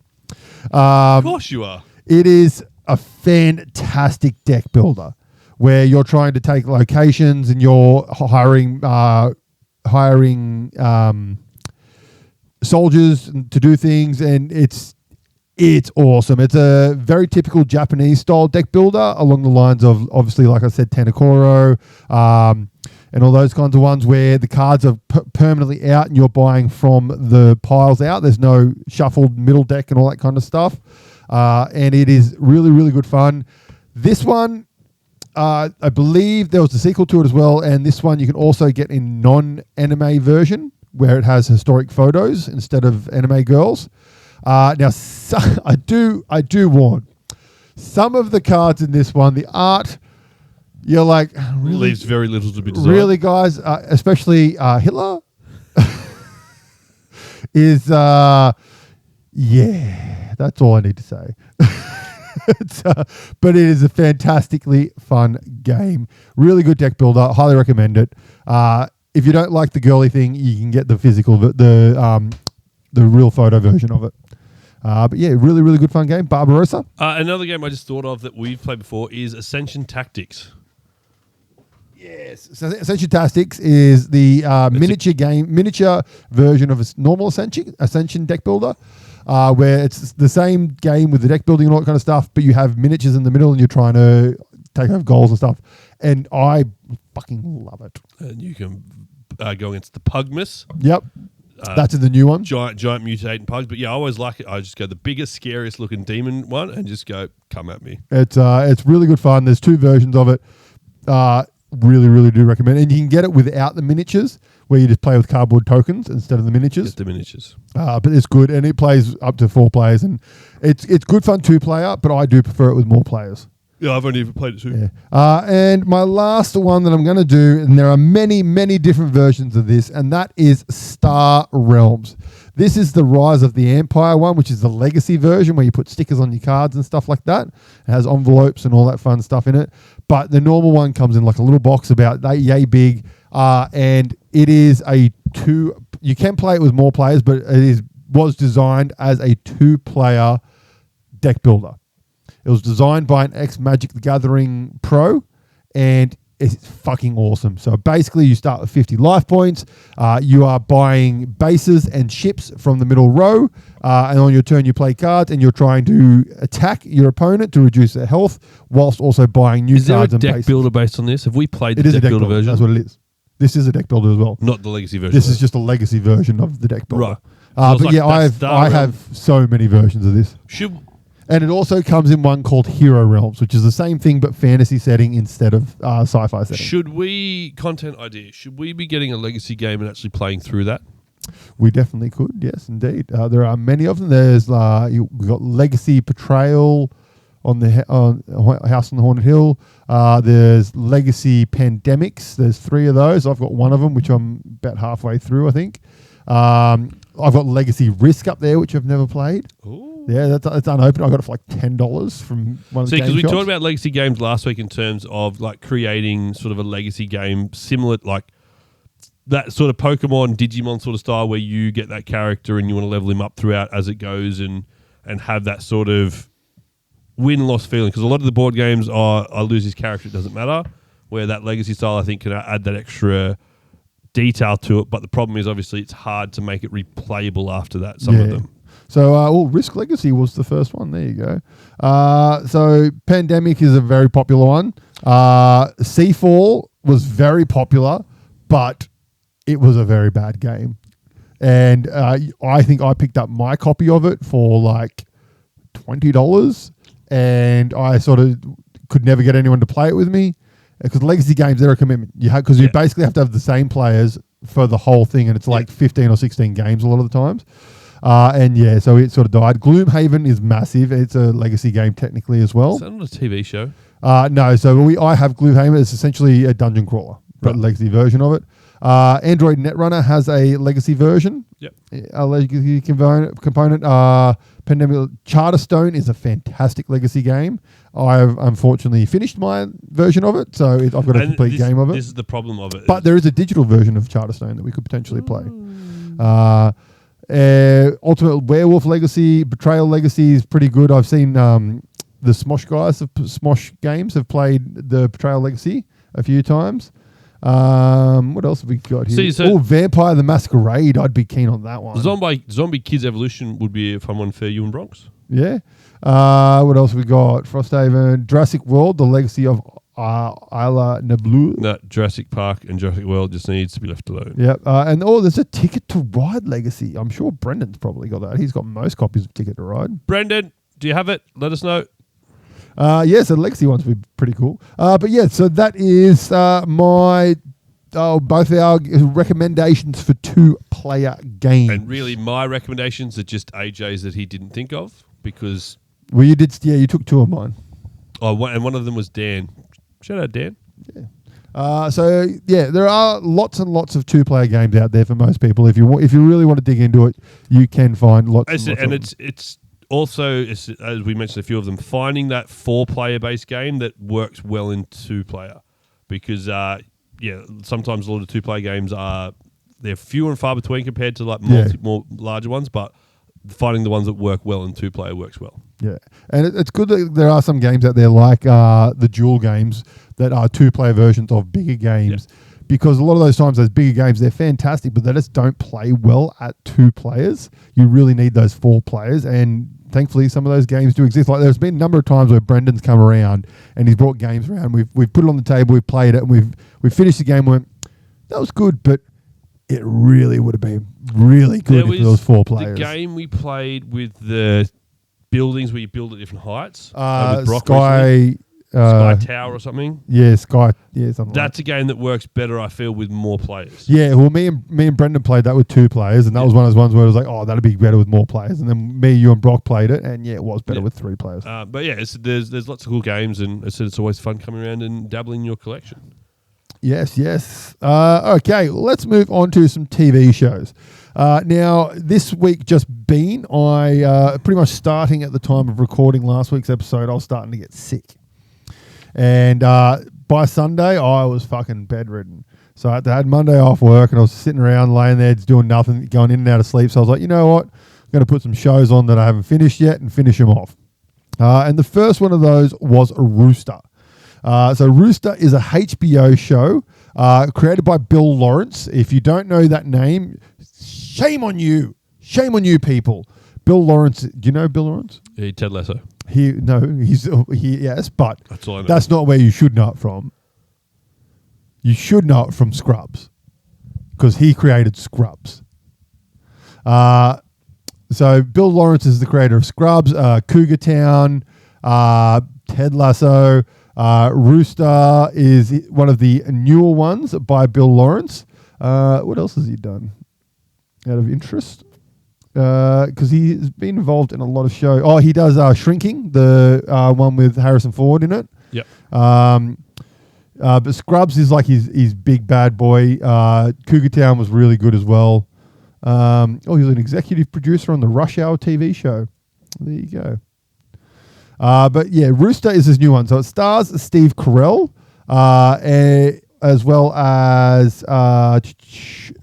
Of course you are. It is a fantastic deck builder where you're trying to take locations and you're hiring soldiers to do things, and it's awesome. It's a very typical Japanese style deck builder along the lines of, obviously, like I said, Tantacoro, and all those kinds of ones where the cards are permanently out and you're buying from the piles out. There's no shuffled middle deck and all that kind of stuff. And it is really, really good fun. This one, I believe there was a sequel to it as well. And this one you can also get in non-anime version where it has historic photos instead of anime girls. Now, I do warn, some of the cards in this one, the art, you're like, really, leaves very little to be desired. Really, guys, especially Hitler is, that's all I need to say. But it is a fantastically fun game. Really good deck builder. Highly recommend it. If you don't like the girly thing, you can get the physical, the real photo version of it. But yeah, really, really good fun game. Barbarossa. Another game I just thought of that we've played before is Ascension Tactics. Yes. So Ascension Tactics is the miniature version of a normal Ascension deck builder, where it's the same game with the deck building and all that kind of stuff, but you have miniatures in the middle and you're trying to take over goals and stuff. And I fucking love it. And you can go against the Pugmas. Yep. That's in the new one. Giant mutating pugs. But yeah, I always like it. I just go the biggest, scariest looking demon one and just go, come at me. It's really good fun. There's 2 versions of it. Really, really do recommend it. And you can get it without the miniatures, where you just play with cardboard tokens instead of the miniatures. Just the miniatures. But it's good, and it plays up to 4 players. And it's good fun 2-player, but I do prefer it with more players. Yeah, I've only ever played it too. Yeah. And my last one that I'm going to do, and there are many, many different versions of this, and that is Star Realms. This is the Rise of the Empire one, which is the legacy version where you put stickers on your cards and stuff like that. It has envelopes and all that fun stuff in it. But the normal one comes in like a little box about that yay big, and it is you can play it with more players, but it was designed as a 2-player deck builder. It was designed by an ex-Magic the Gathering pro, and it's fucking awesome. So basically, you start with 50 life points. You are buying bases and ships from the middle row. And on your turn, you play cards, and you're trying to attack your opponent to reduce their health, whilst also buying new cards. Is there a deck builder based on this? Have we played the deck builder version? That's what it is. This is a deck builder as well. Not the legacy version. This is just a legacy version of the deck builder. Right. But like yeah, I have so many versions of this. And it also comes in one called Hero Realms, which is the same thing but fantasy setting instead of sci-fi setting. Content idea, should we be getting a legacy game and actually playing through that? We definitely could, yes, indeed. There are many of them. We've got Legacy Betrayal on the House on the Haunted Hill. There's Legacy Pandemics. There's 3 of those. I've got one of them, which I'm about halfway through, I think. I've got Legacy Risk up there, which I've never played. Ooh. Yeah, that's unopened. I got it for like $10 from one of the game because we shops. talked about legacy games last week in terms of like creating sort of a legacy game similar, like that sort of Pokemon, Digimon sort of style where you get that character and you want to level him up throughout as it goes and have that sort of win-loss feeling. Because a lot of the board games are, I lose his character, it doesn't matter. Where that legacy style, I think, can add that extra detail to it. But the problem is, obviously, it's hard to make it replayable after that, some of them. So, Risk Legacy was the first one. There you go. So, Pandemic is a very popular one. Seafall was very popular, but it was a very bad game. And I think I picked up my copy of it for like $20, and I sort of could never get anyone to play it with me. Because legacy games, they're a commitment. You basically have to have the same players for the whole thing, and it's like 15 or 16 games a lot of the times. So it sort of died. Gloomhaven is massive. It's a legacy game technically as well. Is that not a TV show? No. So I have Gloomhaven. It's essentially a dungeon crawler, but legacy version of it. Android Netrunner has a legacy version. Yep. A legacy component. Pandemic Charterstone is a fantastic legacy game. I've unfortunately finished my version of it, so I've got a complete game of it. This is the problem of it. But there is a digital version of Charterstone that we could potentially play. Ultimate Werewolf Legacy, Betrayal Legacy is pretty good. I've seen the Smosh guys of Smosh Games have played the Betrayal Legacy a few times. What else have we got here? Vampire the Masquerade. I'd be keen on that one. Zombie Kids Evolution would be a fun one for you and Bronx. Yeah. What else have we got? Frosthaven, Jurassic World, the Legacy of Isla Nublar. No, Jurassic Park and Jurassic World just needs to be left alone. Yep. There's a Ticket to Ride Legacy. I'm sure Brendan's probably got that. He's got most copies of Ticket to Ride. Brendan, do you have it? Let us know. So the Legacy ones would be pretty cool. So that is both our recommendations for 2-player games. And really, my recommendations are just AJ's that he didn't think of because... Well, you did. Yeah, you took 2 of mine. Oh, and one of them was Dan. Shout out, Dan. Yeah. There are lots and lots of 2-player games out there for most people. If you really want to dig into it, you can find lots. It's also, as we mentioned, a few of them, finding that 4-player based game that works well in 2-player, because sometimes a lot of 2-player games they're fewer and far between compared to like more larger ones, but finding the ones that work well in 2-player works well. Yeah, and it's good that there are some games out there like the dual games that are 2-player versions of bigger games. Yeah. Because a lot of those times, those bigger games, they're fantastic, but they just don't play well at 2 players. You really need those 4 players, and thankfully, some of those games do exist. Like there's been a number of times where Brendan's come around and he's brought games around. We've put it on the table, we've played it, and we've finished the game. And went, that was good, but it really would have been really good if there was 4 players. The game we played with the buildings where you build at different heights. Sky Tower or something. Yeah, Sky. Yeah, something. That's a game that works better, I feel, with more players. Yeah, well, me and Brendan played that with 2 players, and that was one of those ones where it was like, oh, that'd be better with more players. And then me, you, and Brock played it, and it was better with 3 players. There's lots of cool games, and it's always fun coming around and dabbling in your collection. Yes. Okay, let's move on to some TV shows. Now, this week just been, I pretty much starting at the time of recording last week's episode, I was starting to get sick. And by Sunday, I was fucking bedridden. So I had Monday off work, and I was sitting around, laying there, just doing nothing, going in and out of sleep. So I was like, you know what? I'm going to put some shows on that I haven't finished yet and finish them off. And the first one of those was Rooster. So Rooster is a HBO show created by Bill Lawrence. If you don't know that name, shame on you. Shame on you, people. Bill Lawrence. Do you know Bill Lawrence? Yeah, Ted Lasso. Yes, but That's all I know. that's not where you should know it from. You should know it from Scrubs, because he created Scrubs. So Bill Lawrence is the creator of Scrubs, Cougar Town, Ted Lasso. Rooster is one of the newer ones by Bill Lawrence. What else has he done out of interest? Because he's been involved in a lot of shows. Oh, he does Shrinking, the one with Harrison Ford in it. Yep. But Scrubs is like his big bad boy. Cougar Town was really good as well. He was an executive producer on the Rush Hour TV show. There you go. But yeah, Rooster is his new one. So it stars Steve Carrell, as well as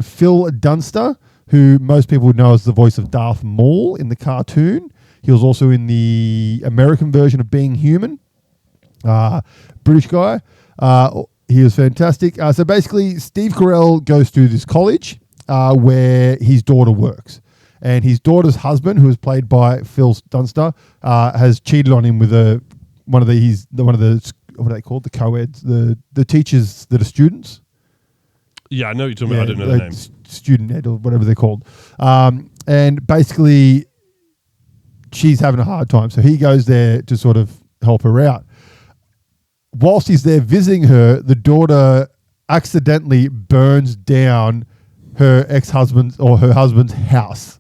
Phil Dunster, who most people would know as the voice of Darth Maul in the cartoon. He was also in the American version of Being Human. British guy. He was fantastic. So basically, Steve Carell goes to this college where his daughter works. And his daughter's husband, who is played by Phil Dunster, has cheated on him with one of the what are they called? The co-eds, the teachers that are students. Yeah, I know what you're talking about. I don't know the name. Student ed or whatever they're called. And basically, she's having a hard time. So he goes there to sort of help her out. Whilst he's there visiting her, the daughter accidentally burns down her ex-husband's or her husband's house.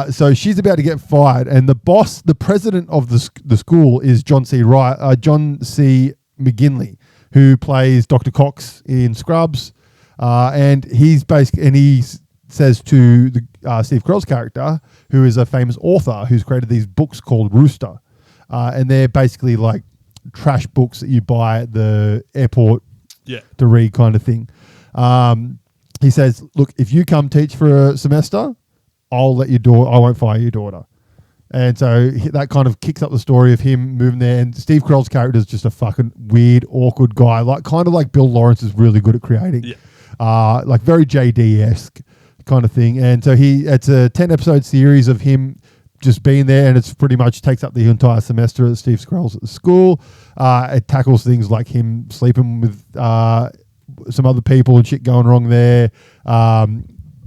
So she's about to get fired, and the boss, the president of the school, is John C. McGinley, who plays Dr. Cox in Scrubs, and he says to the Steve Carell's character, who is a famous author who's created these books called Rooster, and they're basically like trash books that you buy at the airport to read, kind of thing. He says, "Look, if you come teach for a semester, I won't fire your daughter." And so that kind of kicks up the story of him moving there. And Steve Carell's character is just a fucking weird, awkward guy, kind of like Bill Lawrence is really good at creating. Yeah. Like very JD-esque kind of thing. And so it's a 10-episode series of him just being there, and it's pretty much takes up the entire semester at Steve Carell's at the school. It tackles things like him sleeping with some other people and shit going wrong there.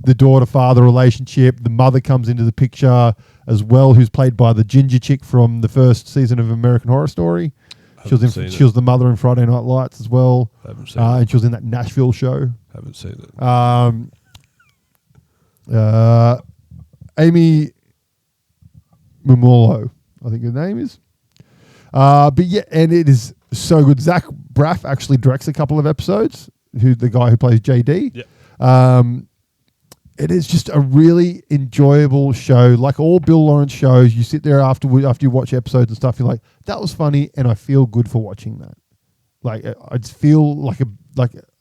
The daughter-father relationship. The mother comes into the picture as well, who's played by the ginger chick from the first season of American Horror Story. She was the mother in Friday Night Lights as well. Haven't seen it. And she was in that Nashville show. Haven't seen it. Amy Mumolo, I think her name is. But yeah, and it is so good. Zach Braff actually directs a couple of episodes, the guy who plays JD. Yeah. It is just a really enjoyable show. Like all Bill Lawrence shows, you sit there after you watch episodes and stuff, you're like, that was funny, and I feel good for watching that. Like I just feel like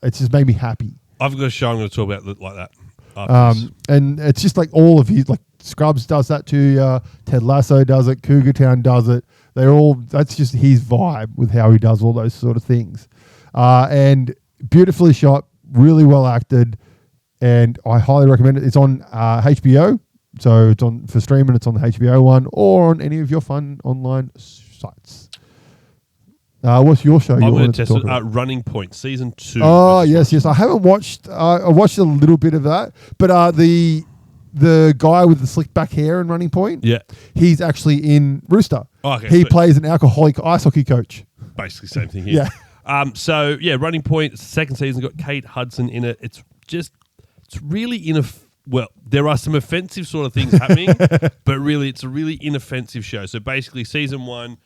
it's just made me happy. I've got a show I'm going to talk about like that. And it's just like all of his, like Scrubs does that too. Ted Lasso does it. Cougar Town does it. That's just his vibe with how he does all those sort of things. And beautifully shot, really well acted. And I highly recommend it. It's on HBO, so it's on for streaming. It's on the HBO one or on any of your fun online sites. What's your show? I'm going to test it. Running Point season 2. Oh yes. I haven't watched. I watched a little bit of that, but the guy with the slick back hair in Running Point, he's actually in Rooster. Oh, okay, he plays an alcoholic ice hockey coach. Basically, same thing here. Yeah. Running Point second season got Kate Hudson in it. It's really there are some offensive sort of things happening, but really it's a really inoffensive show. So basically season 1,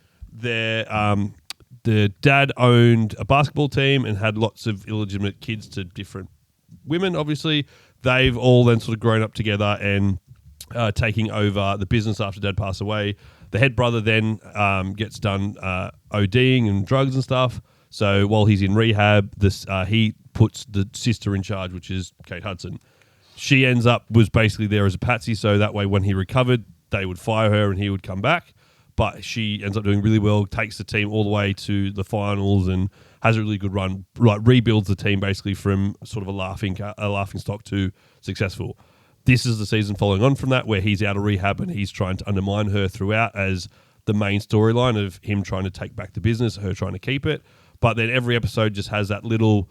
the dad owned a basketball team and had lots of illegitimate kids to different women, obviously. They've all then sort of grown up together and taking over the business after dad passed away. The head brother then gets done ODing and drugs and stuff. So while he's in rehab, he puts the sister in charge, which is Kate Hudson. She was basically there as a patsy, so that way when he recovered, they would fire her and he would come back. But she ends up doing really well, takes the team all the way to the finals and has a really good run, like rebuilds the team basically from sort of a laughing stock to successful. this is the season following on from that, where he's out of rehab and he's trying to undermine her throughout as the main storyline of him trying to take back the business, her trying to keep it. But then every episode just has that little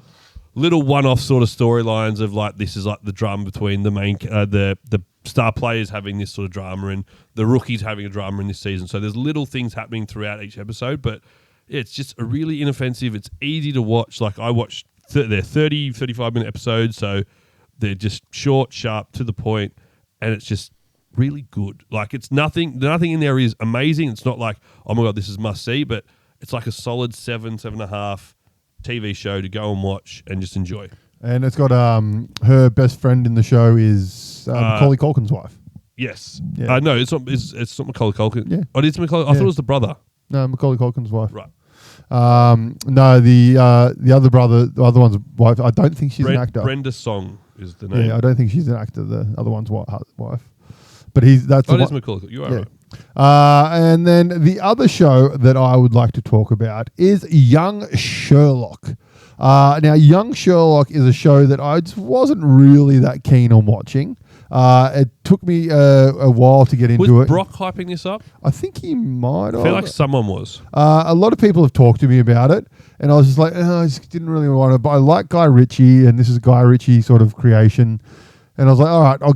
one-off sort of storylines of like, this is like the drama between the main the star players having this sort of drama and the rookies having a drama in this season. So there's little things happening throughout each episode, but it's just a really inoffensive. It's easy to watch. Like I watched they're 30, 35-minute episodes, so they're just short, sharp, to the point, and it's just really good. Like it's nothing in there is amazing. It's not like, oh my God, this is must see, but it's like a solid 7.5 TV show to go and watch and just enjoy. And it's got her best friend in the show is Macaulay Culkin's wife. Yes. Yeah. No, it's not Macaulay Culkin. Yeah. Oh, it's Macaulay. I thought it was the brother. No, Macaulay Culkin's wife. Right. No, the other brother, the other one's wife. I don't think she's an actor. Brenda Song is the name. Yeah, I don't think she's an actor. The other one's wife. But that's it is Macaulay. You are right. And then the other show that I would like to talk about is Young Sherlock. Now, Young Sherlock is a show that I just wasn't really that keen on watching. It took me a while to get into it. Was Brock hyping this up? I think he might have. I feel like someone was. A lot of people have talked to me about it, and I was just like, I just didn't really want to. But I like Guy Ritchie, and this is a Guy Ritchie sort of creation. And I was like, all right, I'll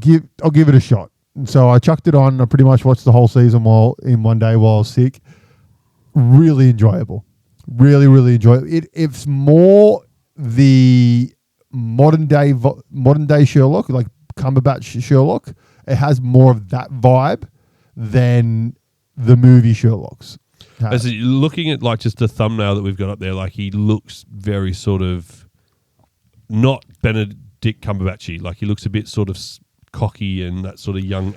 give it a shot. And so I chucked it on. I pretty much watched the whole season in one day while I was sick. Really enjoyable. Really, really enjoyable. It's more the modern day Sherlock, like Cumberbatch Sherlock. It has more of that vibe than the movie Sherlock's. As looking at like just the thumbnail that we've got up there, like he looks very sort of not Benedict Cumberbatchy. Like he looks a bit sort of cocky and that sort of young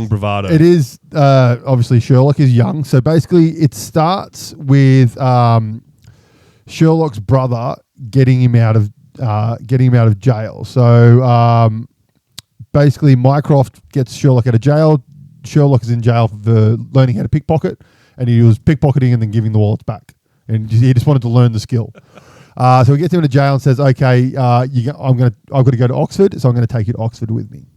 bravado. It is obviously Sherlock is young, so basically it starts with Sherlock's brother getting him out of jail. So basically, Mycroft gets Sherlock out of jail. Sherlock is in jail for learning how to pickpocket, and he was pickpocketing and then giving the wallets back, and he just wanted to learn the skill. So he gets him into jail and says, "Okay, I've got to go to Oxford, so I'm going to take you to Oxford with me."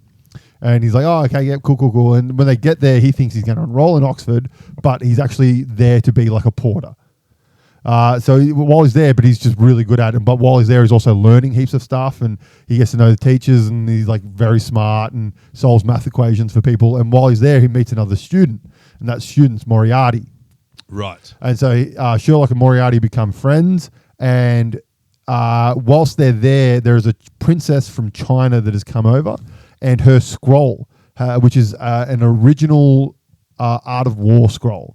And he's like, "Oh, okay, yeah, cool." And when they get there, he thinks he's going to enroll in Oxford, but he's actually there to be like a porter. So while he's there, but he's just really good at it. But while he's there, he's also learning heaps of stuff, and he gets to know the teachers, and he's like very smart and solves math equations for people. And while he's there, he meets another student, and that student's Moriarty. Right. And so Sherlock and Moriarty become friends. And whilst they're there is a princess from China that has come over, and her scroll, which is an original Art of War scroll,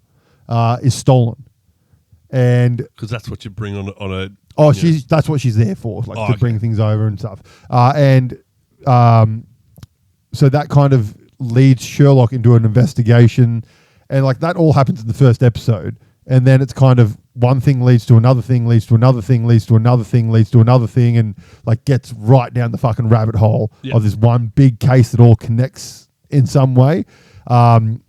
is stolen. And because that's what you bring on a. Oh, that's what she's there for, like to bring things over and stuff. So that kind of leads Sherlock into an investigation, and like that all happens in the first episode, and then it's kind of one thing leads to another thing, leads to another thing, leads to another thing, leads to another thing, and like gets right down the fucking rabbit hole of this one big case that all connects in some way, and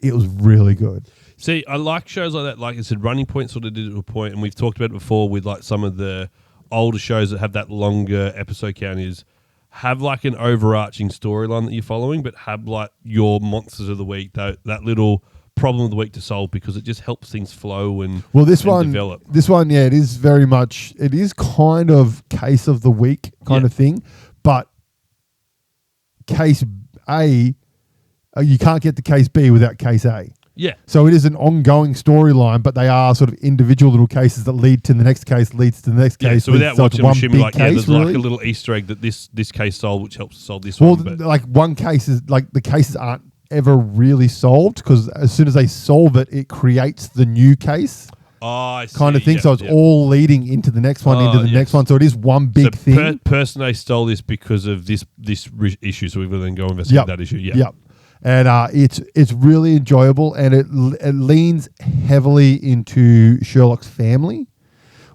it was really good. See, I like shows like that. Like I said, Running Point sort of did it to a point, and we've talked about it before with like some of the older shows that have that longer episode count is have like an overarching storyline that you're following, but have like your monsters of the week, that little problem of the week to solve, because it just helps things flow and develop. This one, yeah, it is very much, it is kind of case of the week kind of thing, but case A, you can't get to case B without case A. Yeah. So it is an ongoing storyline, but they are sort of individual little cases that lead to the next case, leads to the next case. So without watching, I'm assuming like, there's really like a little Easter egg that this case solved, which helps solve this one. Well, like one case is, like the cases aren't ever really solved, because as soon as they solve it, it creates the new case. Oh, I see. Kind of thing. So it's all leading into the next one, into the next one. So it is one big thing. Person, they stole this because of this issue, so we will then go investigate that issue. Yeah. Yep. And it's really enjoyable, and it leans heavily into Sherlock's family,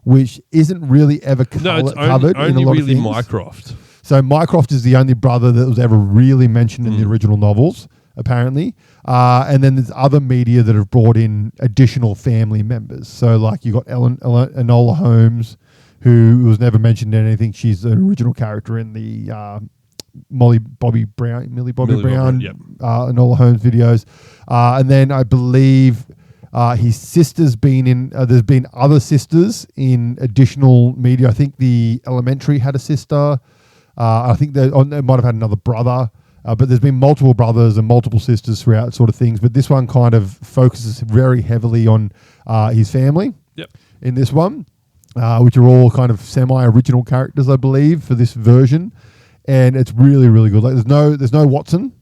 which isn't really ever covered in a lot of things. Mycroft. So Mycroft is the only brother that was ever really mentioned in the original novels, apparently. And then there's other media that have brought in additional family members. So like you got Enola Holmes, who was never mentioned in anything. She's an original character in the Millie Bobby Brown, yep. and all the Holmes videos. And then I believe his sister's been in, there's been other sisters in additional media. I think the Elementary had a sister. I think they might have had another brother. But there's been multiple brothers and multiple sisters throughout sort of things. But this one kind of focuses very heavily on his family. Yep. In this one, which are all kind of semi-original characters, I believe, for this version. And it's really, really good. Like there's no Watson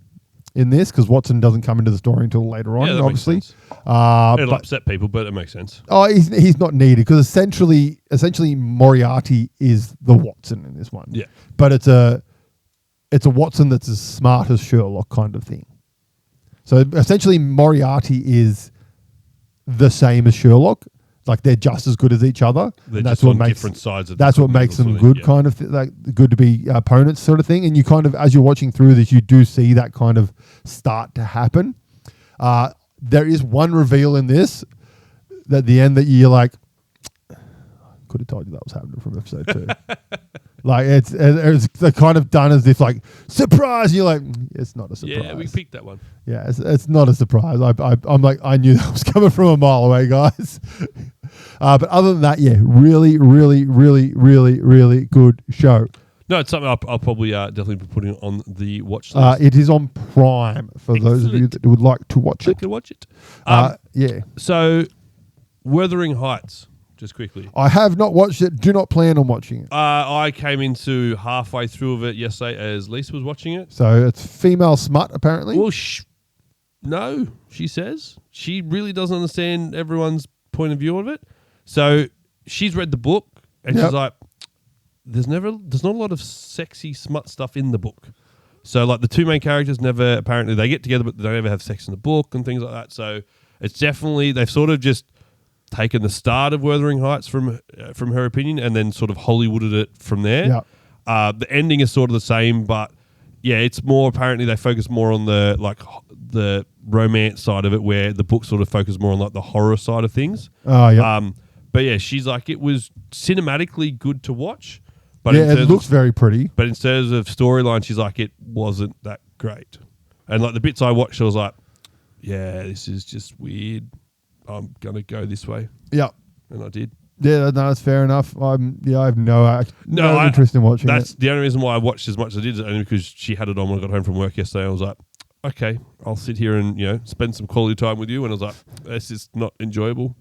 in this because Watson doesn't come into the story until later on, obviously. It'll upset people, but it makes sense. Oh, he's not needed because essentially Moriarty is the Watson in this one. Yeah. But it's a Watson that's as smart as Sherlock kind of thing. So essentially Moriarty is the same as Sherlock. Like they're just as good as each other. They're and that's just what on makes different sides of that's what makes them good, kind of like good to be opponents, sort of thing. And you kind of, as you're watching through this, you do see that kind of start to happen. There is one reveal in this at the end that you're like, could have told you that was happening from episode 2. Like it's kind of done as if like surprise. You're like, it's not a surprise. Yeah, we picked that one. Yeah, it's not a surprise. I'm like, I knew that was coming from a mile away, guys. But other than that, yeah, really, really, really, really, really good show. No, it's something I'll probably definitely be putting on the watch list. It is on Prime for those of you that would like to watch it. I can watch it. Yeah. So, Wuthering Heights, just quickly. I have not watched it. Do not plan on watching it. I came into halfway through of it yesterday as Lisa was watching it. So it's female smut, apparently. Well, no, she says. She really doesn't understand everyone's point of view of it. So she's read the book and she's like, there's not a lot of sexy smut stuff in the book. So like the two main characters apparently they get together, but they don't ever have sex in the book and things like that. So it's definitely, they've sort of just taken the start of Wuthering Heights from her opinion and then sort of Hollywooded it from there. Yeah. The ending is sort of the same, but yeah, it's more, apparently they focus more on the romance side of it, where the book sort of focuses more on like the horror side of things. Oh, yeah. But yeah, she's like, it was cinematically good to watch. But yeah, it looks very pretty. But in terms of storyline, she's like, it wasn't that great. And like the bits I watched, I was like, yeah, this is just weird. I'm going to go this way. Yeah. And I did. Yeah, no, that's fair enough. I have no interest in watching That's it. the only reason why I watched as much as I did is only because she had it on when I got home from work yesterday. I was like, okay, I'll sit here and, spend some quality time with you. And I was like, this is not enjoyable.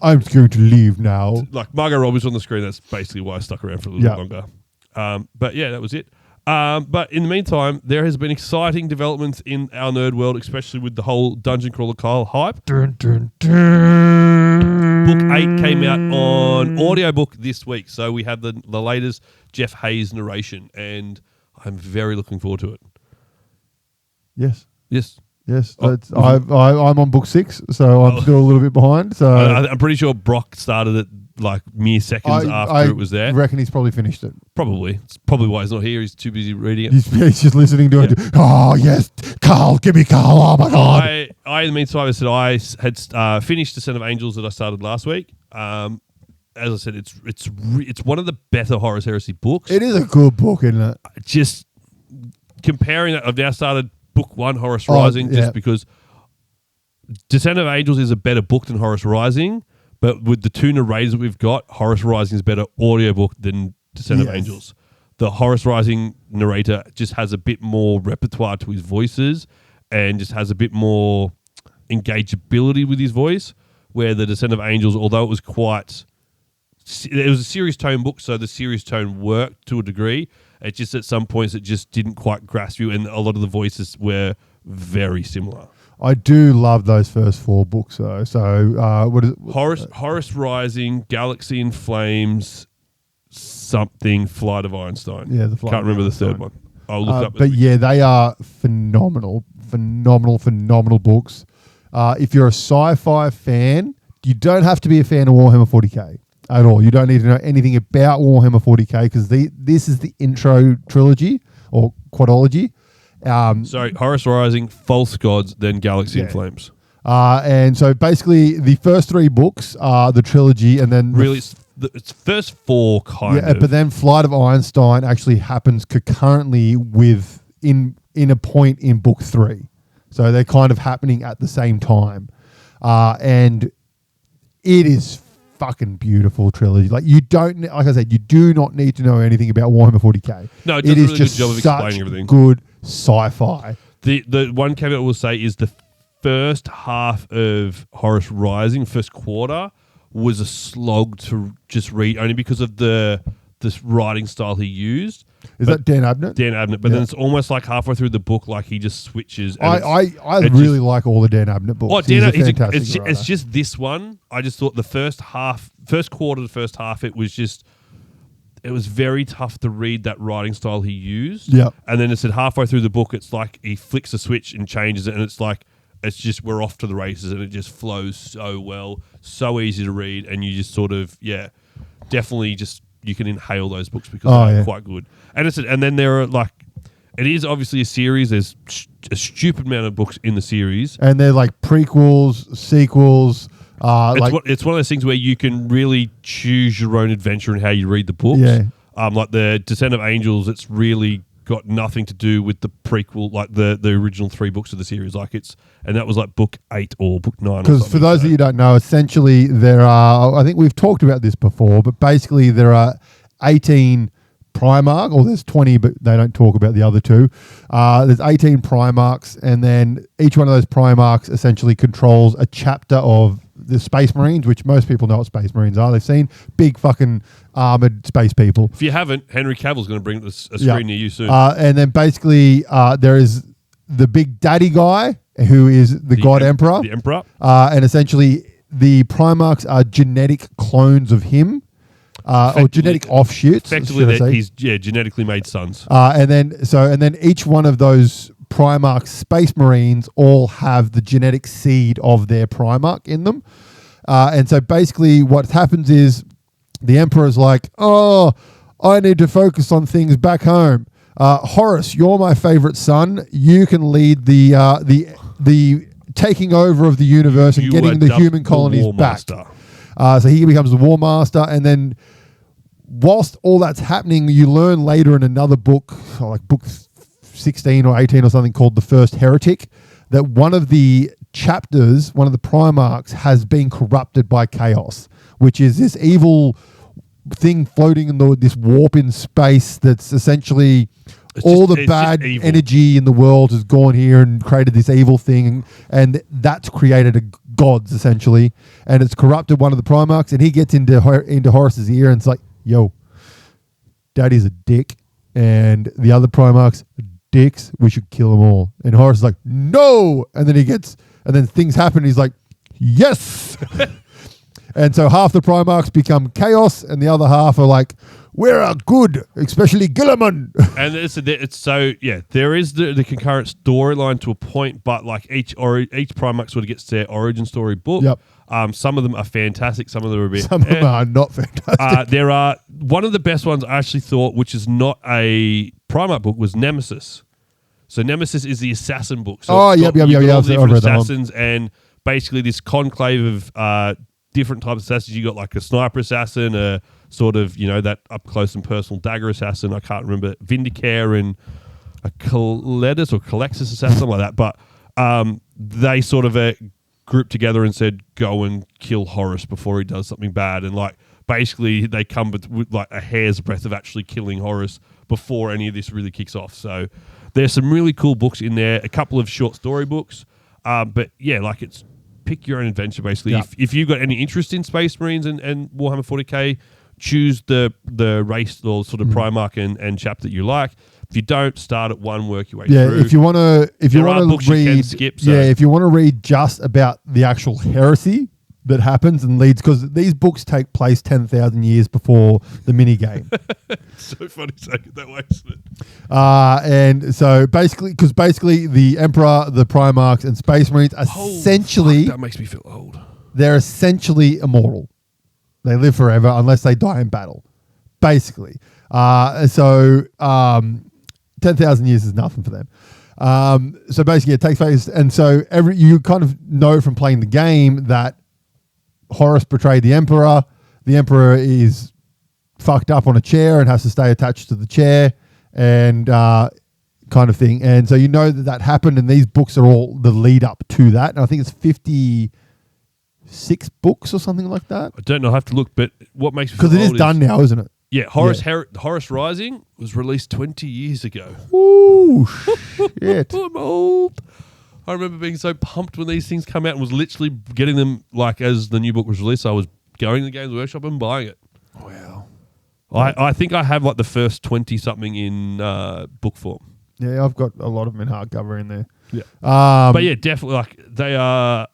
I'm just going to leave now. Like Margot Robbie's on the screen. That's basically why I stuck around for a little bit longer. But yeah, that was it. But in the meantime, there has been exciting developments in our nerd world, especially with the whole Dungeon Crawler Kyle hype. Dun, dun, dun. Book 8 came out on audiobook this week. So we have the latest Jeff Hayes narration, and I'm very looking forward to it. Yes. Oh, I'm on book 6, so I'm still a little bit behind. So I'm pretty sure Brock started it like mere seconds after it was there. I reckon he's probably finished it. Probably. It's probably why he's not here. He's too busy reading it. He's just listening to it. Oh, yes. Carl, give me Carl. Oh, my God. I in the meantime, I said I had finished Descent of Angels that I started last week. As I said, it's one of the better Horus Heresy books. It is a good book, isn't it? Just comparing that, I've now started book 1, Horus Rising, just because Descent of Angels is a better book than Horus Rising, but with the two narrators that we've got, Horus Rising is a better audiobook than Descent of Angels. The Horus Rising narrator just has a bit more repertoire to his voices and just has a bit more engageability with his voice, where the Descent of Angels, although it was it was a serious tone book, so the serious tone worked to a degree. It just at some points it just didn't quite grasp you, and a lot of the voices were very similar. I do love those first 4 books, though. So what is it? Horus Rising, Galaxy in Flames, something, Flight of Einstein. Yeah, the Flight. Can't remember the third one. I'll look up. But yeah, they are phenomenal books. If you're a sci-fi fan, you don't have to be a fan of Warhammer 40k at all. You don't need to know anything about Warhammer 40k because this is the intro trilogy or quadology. Sorry, Horus Rising, False Gods, then Galaxy in Flames. And so basically the first 3 books are the trilogy, and then really it's first four kind of. But then Flight of Einstein actually happens concurrently with in a point in book 3. So they're kind of happening at the same time. And it is fucking beautiful trilogy. Like like I said, you do not need to know anything about Warhammer 40k. No, it does a really good job of explaining everything. Good sci-fi. The one caveat I will say is the first half of Horus Rising, first quarter, was a slog to just read, only because of this writing style he used. Is that Dan Abnett? Dan Abnett, but then it's almost like halfway through the book, like he just switches. I really like all the Dan Abnett books. Oh, he's a fantastic it's just this one. I just thought the first quarter, the first half, it was very tough to read that writing style he used. Yeah, and then it's at halfway through the book, it's like he flicks a switch and changes it, and it's like it's just we're off to the races, and it just flows so well, so easy to read, and you just sort of definitely just. You can inhale those books because they're quite good. And then there are it is obviously a series. There's a stupid amount of books in the series. And they're like prequels, sequels. It's one of those things where you can really choose your own adventure and how you read the books. Yeah. Like the Descent of Angels, it's really got nothing to do with the prequel, like the original 3 books of the series. And that was like book 8 or book 9. Because for those of you who don't know, essentially there are, I think we've talked about this before, but basically there are 18 Primarch, or there's 20, but they don't talk about the other 2. There's 18 Primarchs, and then each one of those Primarchs essentially controls a chapter of the Space Marines, which most people know what Space Marines are. They've seen big fucking armored space people. If you haven't, Henry Cavill's going to bring a screen near you soon. And then basically there is the big daddy guy, who is the God Emperor. The Emperor. And essentially the Primarchs are genetic clones of him, or genetic offshoots. Effectively, he's genetically made sons. And then each one of those Primarch Space Marines all have the genetic seed of their Primarch in them. And so basically what happens is the Emperor's like, oh, I need to focus on things back home. Horus, you're my favorite son. You can lead the taking over of the universe and getting the human colonies back. So he becomes the War Master, and then whilst all that's happening, you learn later in another book, like book 16 or 18 or something, called The First Heretic, that one of the chapters, one of the Primarchs, has been corrupted by chaos, which is this evil thing floating in this warp in space that's essentially the bad energy in the world has gone here and created this evil thing, and that's created a gods essentially, and it's corrupted one of the Primarchs, and he gets into Horus's ear and it's like, yo, daddy's a dick and the other Primarchs are dicks, we should kill them all. And Horus is like, no, and then things happen and he's like, yes. And so half the Primarchs become chaos and the other half are like, we're good, especially Guilliman. And there is the concurrent storyline to a point, but like each Primarch sort of gets their origin story book. Yep. Some of them are fantastic. Some of them are a bit. Some of them are not fantastic. There are one of the best ones I actually thought, which is not a Primarch book, was Nemesis. So Nemesis is the assassin book. So yep. Different assassins, and basically this conclave of different types of assassins. You got like a sniper assassin, a sort of, that up close and personal dagger assassin. I can't remember, Vindicare, and a Coletus or Colexus assassin, something like that. But they sort of grouped together and said, go and kill Horus before he does something bad. And like basically they come with like a hair's breadth of actually killing Horus before any of this really kicks off. So there's some really cool books in there, a couple of short story books. But yeah, like it's pick your own adventure basically. Yep. If you've got any interest in Space Marines and Warhammer 40k, choose the race or sort of Primarch and chapter that you like. If you don't, start at one, work your way through. Yeah, if you want to read, skip, if you want to read just about the actual heresy that happens and leads, because these books take place 10,000 years before the mini game. So funny saying it that way, isn't it? And so basically the Emperor, the Primarchs, and Space Marines essentially that makes me feel old. They're essentially immortal. They live forever unless they die in battle, basically. 10,000 years is nothing for them. So basically it takes place, and so you kind of know from playing the game that Horus betrayed the Emperor the Emperor is fucked up on a chair and has to stay attached to the chair and kind of thing. And so you know that happened, and these books are all the lead up to that. And I think it's 56 books or something like that. I don't know. I have to look, but what makes me because it is done now, isn't it? Yeah, Horus Rising was released 20 years ago. Ooh, shit. I'm old. I remember being so pumped when these things come out and was literally getting them, like, as the new book was released, I was going to the Games Workshop and buying it. Wow. I think I have, like, the first 20-something in book form. Yeah, I've got a lot of them in hardcover in there. Yeah. But, yeah, definitely, like, they are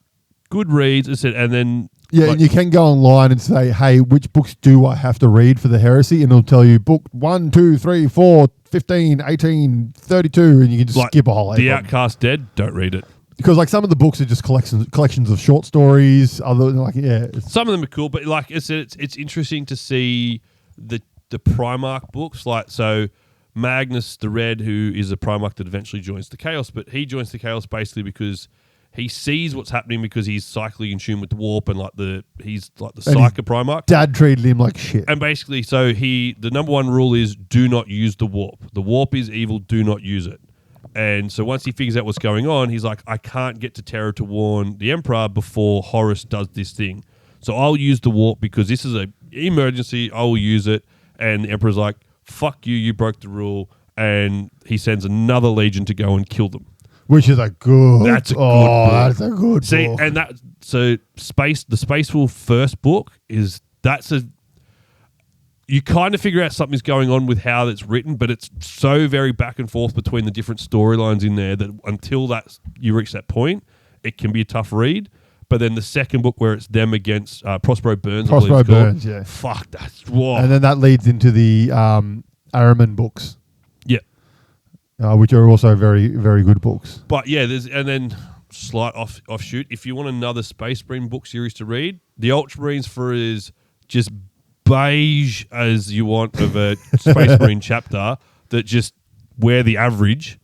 good reads, as I said, and then... Yeah, and you can go online and say, hey, which books do I have to read for the heresy? And it'll tell you book 1, 2, 3, 4, 15, 18, 32, and you can just skip a whole The Outcast Dead, don't read it. Because like some of the books are just collections of short stories. Other like some of them are cool, but like I said, it's interesting to see the Primarch books. Like so, Magnus the Red, who is a Primarch that eventually joins the Chaos, but he joins the Chaos basically because he sees what's happening because he's cycling in tune with the warp and he's like the Psycho Primarch. Dad treated him like shit. And basically, so the number one rule is do not use the warp. The warp is evil. Do not use it. And so once he figures out what's going on, he's like, I can't get to Terra to warn the Emperor before Horus does this thing. So I'll use the warp because this is an emergency. I will use it. And the Emperor's like, fuck you, you broke the rule. And he sends another legion to go and kill them. Which is a good... That's a good book. That's a good book. See, and the Space Wolf first book you kind of figure out something's going on with how it's written, but it's so very back and forth between the different storylines in there that until you reach that point, it can be a tough read. But then the second book where it's them against Prospero Burns, yeah. Fuck, that's... Whoa. And then that leads into the Ahriman books. Yeah. Which are also very, very good books. But yeah, and then slight offshoot. If you want another Space Marine book series to read, the Ultramarines for is just beige as you want of a Space Marine chapter that just wear the average.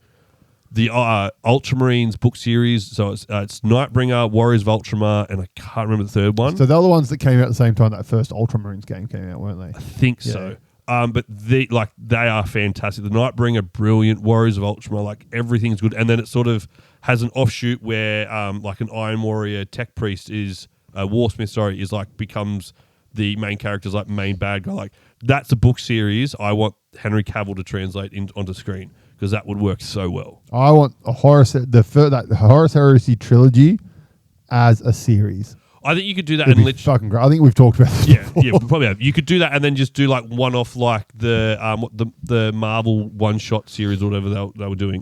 The Ultramarines book series, so it's Nightbringer, Warriors of Ultramar, and I can't remember the third one. So they're the ones that came out at the same time that first Ultramarines game came out, weren't they? I think so. But they are fantastic. The Nightbringer, brilliant. Warriors of Ultramar, like everything's good. And then it sort of has an offshoot where like an Iron Warrior tech priest is Warsmith, is like becomes the main character's like main bad guy. Like that's a book series I want Henry Cavill to translate onto screen because that would work so well. I want a Horus Heresy trilogy as a series. I think you could do that and literally fucking great. I think we've talked about this before. Yeah, we probably have. You could do that and then just do like one off like the Marvel one shot series or whatever they were doing.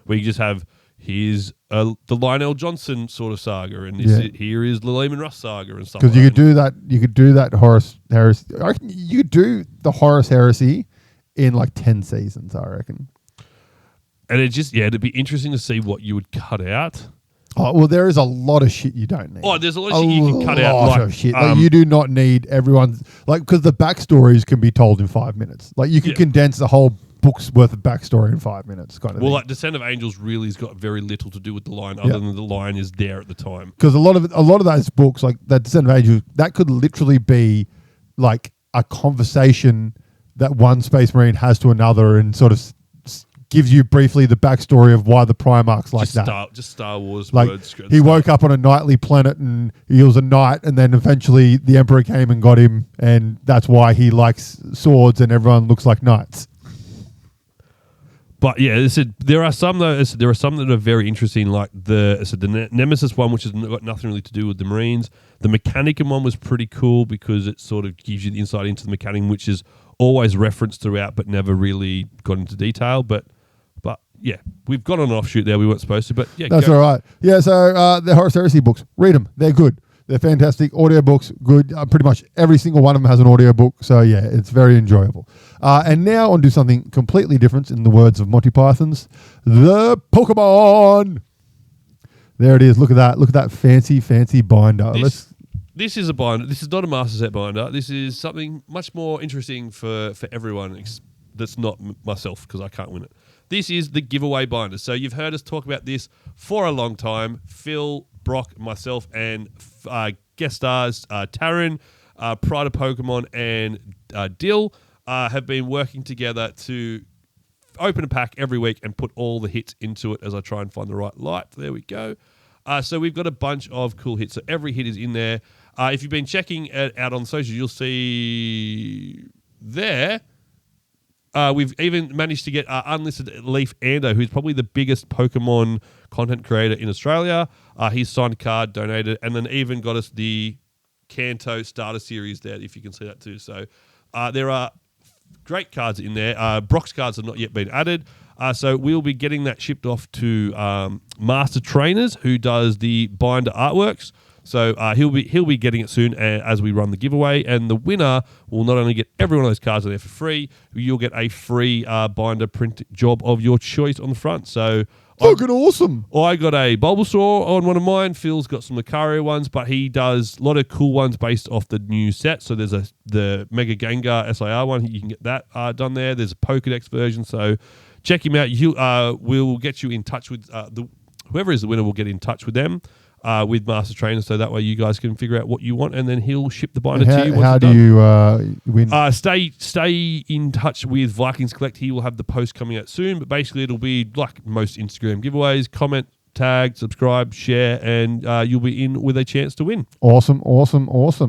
Where you just have here's the Lionel Johnson sort of saga and here is the Lehman Russ saga and stuff. Because you could do that Horus Heresy. I reckon you could do the Horus Heresy in like 10 seasons. I reckon. And it'd be interesting to see what you would cut out. Oh, well, there is a lot of shit you don't need. Oh, there's a lot of shit you can cut out. A lot of shit. Like, you do not need everyone's... Like, because the backstories can be told in 5 minutes. Like, you can condense the whole book's worth of backstory in 5 minutes, kind of thing. Like, Descent of Angels really has got very little to do with the line other than the line is there at the time. Because a lot of those books, like that Descent of Angels, that could literally be, like, a conversation that one Space Marine has to another and sort of... gives you briefly the backstory of why the Primarch's like that. Just Star Wars like, words. He woke up on a nightly planet and he was a knight, and then eventually the Emperor came and got him, and that's why he likes swords and everyone looks like knights. But yeah, there are some that are very interesting, like the Nemesis one, which has got nothing really to do with the Marines. The Mechanicum one was pretty cool because it sort of gives you the insight into the Mechanicum, which is always referenced throughout but never really got into detail. But yeah, we've got an offshoot there we weren't supposed to, but yeah. That's all right. Yeah, so the Horus Heresy books, read them. They're good. They're fantastic. Audiobooks, good. Pretty much every single one of them has an audiobook. So yeah, it's very enjoyable. And now on to something completely different in the words of Monty Python's, the Pokémon. There it is. Look at that. Look at that fancy binder. This is a binder. This is not a master set binder. This is something much more interesting for everyone that's not myself because I can't win it. This is the giveaway binder. So you've heard us talk about this for a long time. Phil, Brock, myself, and guest stars Taryn Pride of Pokemon and Dill have been working together to open a pack every week and put all the hits into it as I try and find the right light. There we go. So we've got a bunch of cool hits. So every hit is in there. If you've been checking it out on social, you'll see there. We've even managed to get Unlisted Leaf Ando, who's probably the biggest Pokemon content creator in Australia. He's signed a card, donated, and then even got us the Kanto starter series there, if you can see that too. So there are great cards in there. Brock's cards have not yet been added. So we'll be getting that shipped off to Master Trainers, who does the binder artworks. So he'll be getting it soon as we run the giveaway, and the winner will not only get every one of those cards in there for free, you'll get a free binder print job of your choice on the front. So fucking awesome! I got a Bulbasaur on one of mine. Phil's got some Lucario ones, but he does a lot of cool ones based off the new set. So there's the Mega Gengar SIR one. You can get that done there. There's a Pokedex version. So check him out. We'll get you in touch with whoever is the winner. Will get in touch with them. With Master Trainer, so that way you guys can figure out what you want, and then he'll ship the binder to you. How do you win? Stay in touch with Vikings Collect. He will have the post coming out soon, but basically it'll be like most Instagram giveaways: comment, tag, subscribe, share, and you'll be in with a chance to win. Awesome.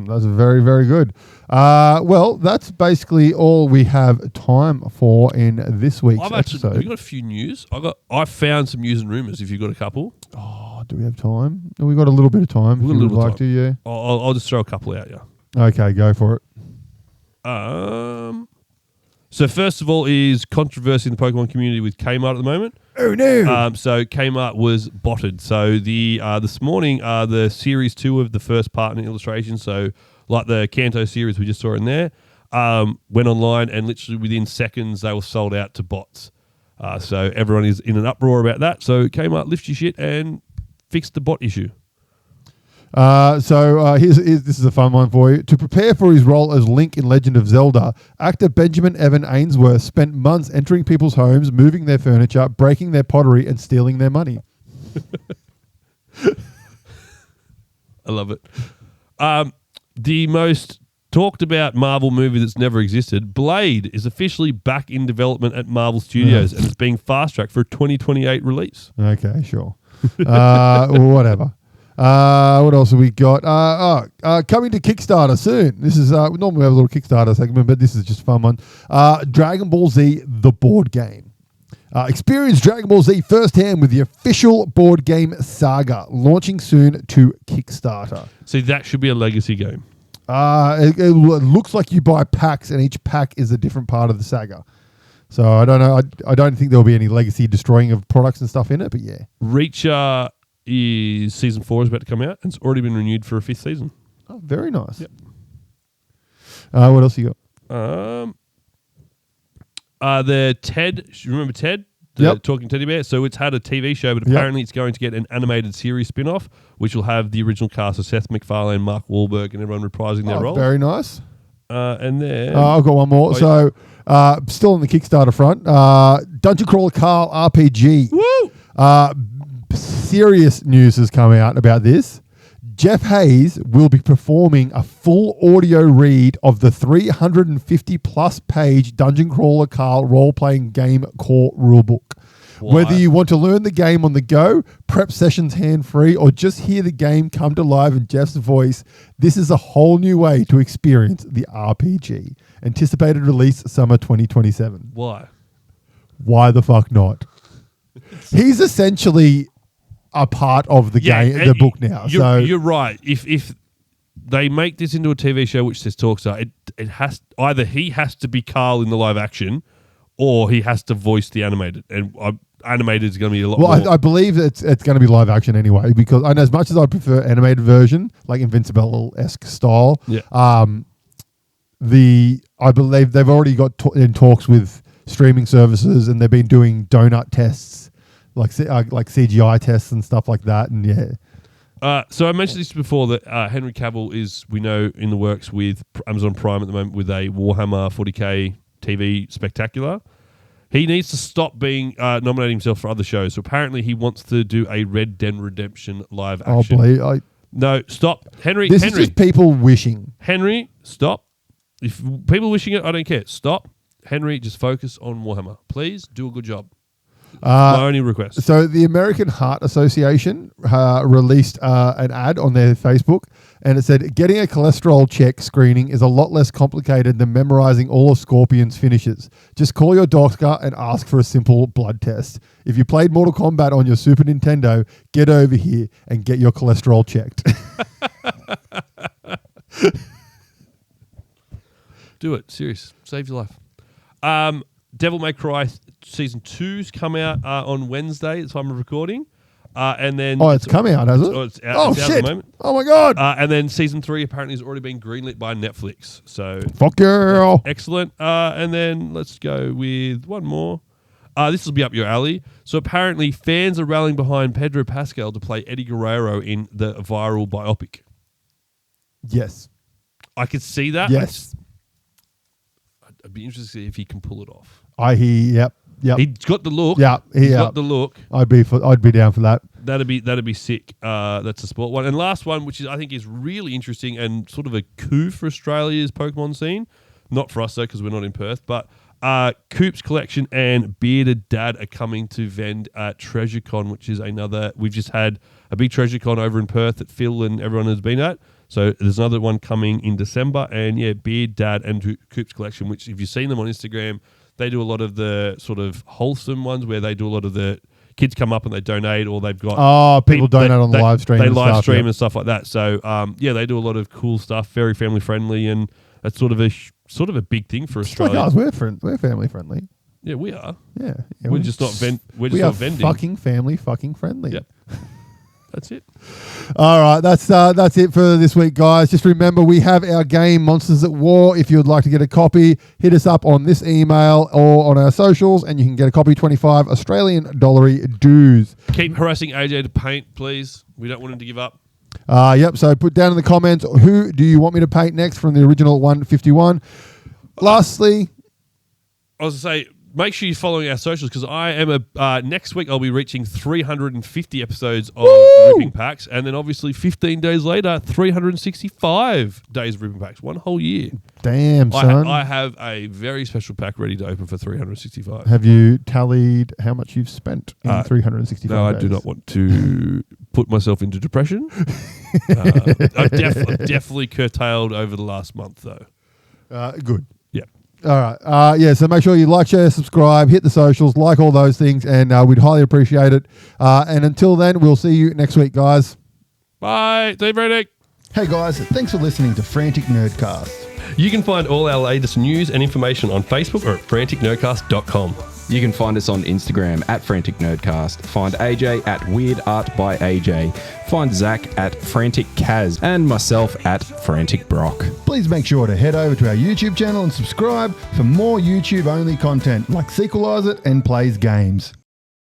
That's very, very good. Well, that's basically all we have time for in this week's episode. Have you got a few news? I found some news and rumours. If you've got a couple. Oh, do we have time? We've got a little bit of time. If you would like to, yeah. I'll just throw a couple out, yeah. Okay, go for it. So first of all is controversy in the Pokemon community with Kmart at the moment. Oh no! So Kmart was botted. So this morning, the Series 2 of the first part in illustration, so like the Kanto series we just saw in there, went online, and literally within seconds they were sold out to bots. So everyone is in an uproar about that. So Kmart, lift your shit and fix the bot issue. This is a fun one for you. To prepare for his role as Link in Legend of Zelda, actor Benjamin Evan Ainsworth spent months entering people's homes, moving their furniture, breaking their pottery, and stealing their money. I love it. The most talked about Marvel movie that's never existed, Blade, is officially back in development at Marvel Studios and is being fast-tracked for a 2028 release. Okay, sure. Whatever. What else have we got? Coming to Kickstarter soon. This is normally we have a little Kickstarter segment, but this is just a fun one. Dragon Ball Z, the board game. Experience Dragon Ball Z firsthand with the official board game saga, launching soon to Kickstarter. See, that should be a legacy game. It looks like you buy packs, and each pack is a different part of the saga. So I don't know. I don't think there'll be any legacy destroying of products and stuff in it, but yeah. Reacher is season 4 is about to come out, and it's already been renewed for a 5th season. Oh, very nice. Yep. What else you got? The Ted. Remember Ted? The talking teddy bear. So it's had a TV show, but apparently it's going to get an animated series spin-off, which will have the original cast of Seth MacFarlane, Mark Wahlberg, and everyone reprising their roles. Very nice. And then I've got one more. So still on the Kickstarter front, Dungeon Crawler Carl RPG. Woo! Serious news has come out about this. Jeff Hayes will be performing a full audio read of the 350-plus page Dungeon Crawler Carl role-playing game core rulebook. Why? Whether you want to learn the game on the go, prep sessions hand-free, or just hear the game come to life in Jeff's voice, this is a whole new way to experience the RPG. Anticipated release summer 2027. Why? Why the fuck not? He's essentially a part of the game, the book now. You're right. If they make this into a TV show, which this talks are, it has either he has to be Carl in the live action, or he has to voice the animated. And animated is going to be a lot more. I believe it's going to be live action anyway, because and as much as I prefer animated version, like Invincible-esque style, I believe they've already got in talks with streaming services, and they've been doing donut tests. Like CGI tests and stuff like that, and so I mentioned this before that Henry Cavill is, we know, in the works with Amazon Prime at the moment with a Warhammer 40k TV spectacular. He needs to stop being nominating himself for other shows. So apparently he wants to do a Red Dead Redemption live action. No, stop. Henry, This is just people wishing. Henry, stop. If people wishing it, I don't care. Stop. Henry, just focus on Warhammer. Please do a good job. My only request. So the American Heart Association released an ad on their Facebook, and it said, getting a cholesterol check screening is a lot less complicated than memorizing all of Scorpion's finishes. Just call your doctor and ask for a simple blood test. If you played Mortal Kombat on your Super Nintendo, get over here and get your cholesterol checked. Do it. Serious. Save your life. Devil May Cry Season 2's come out on Wednesday at the time of recording. And then it's come out, has it? It's out, oh, it's out shit. at the moment. Oh, my God. And then Season 3 apparently has already been greenlit by Netflix. So Fuck girl. excellent. And then let's go with one more. This will be up your alley. So apparently fans are rallying behind Pedro Pascal to play Eddie Guerrero in the viral biopic. Yes. I could see that. Yes. I'd be interested to see if he can pull it off. Yep. He's got the look. Yeah, He's got the look. I'd be down for that. That'd be sick. That's a sport one. And last one, which I think is really interesting and sort of a coup for Australia's Pokemon scene. Not for us though, because we're not in Perth. But Coop's Collection and Bearded Dad are coming to vend at TreasureCon, which is another. We've just had a big TreasureCon over in Perth that Phil and everyone has been at. So there's another one coming in December, and yeah, Beard Dad and Coop's Collection, which if you've seen them on Instagram, they do a lot of the sort of wholesome ones where they do a lot of the kids come up and they donate, or they've got people donate on the live stream. They live stuff, stream and stuff like that. So they do a lot of cool stuff, very family friendly, and it's sort of a big thing for Australia. Like us, we're family friendly. Yeah, we are. Yeah, we're just not we're just we not are vending. fucking family, fucking friendly. Yep. That's it. All right, that's it for this week, guys. Just remember, we have our game Monsters at War. If you would like to get a copy, hit us up on this email or on our socials, and you can get a copy. 25 Australian dollary dues. Keep harassing AJ to paint, please. We don't want him to give up. Yep. So put down in the comments, who do you want me to paint next from the original 151? Lastly, I was going to say, make sure you're following our socials, because I am next week I'll be reaching 350 episodes of Ripping Packs, and then obviously 15 days later, 365 days of Ripping Packs, one whole year. Damn, son. I have a very special pack ready to open for 365. Have you tallied how much you've spent in 365 No, days? I do not want to put myself into depression. I've definitely curtailed over the last month, though. Good. Yeah. All right. So make sure you like, share, subscribe, hit the socials, like all those things, and we'd highly appreciate it. And until then, we'll see you next week, guys. Bye. Steve Frantic. Hey, guys. Thanks for listening to Frantic Nerdcast. You can find all our latest news and information on Facebook or at franticnerdcast.com. You can find us on Instagram at Frantic Nerdcast. Find AJ at Weird Art by AJ. Find Zach at Frantic Kaz and myself at Frantic Brock. Please make sure to head over to our YouTube channel and subscribe for more YouTube-only content like Sequelize It and Plays Games.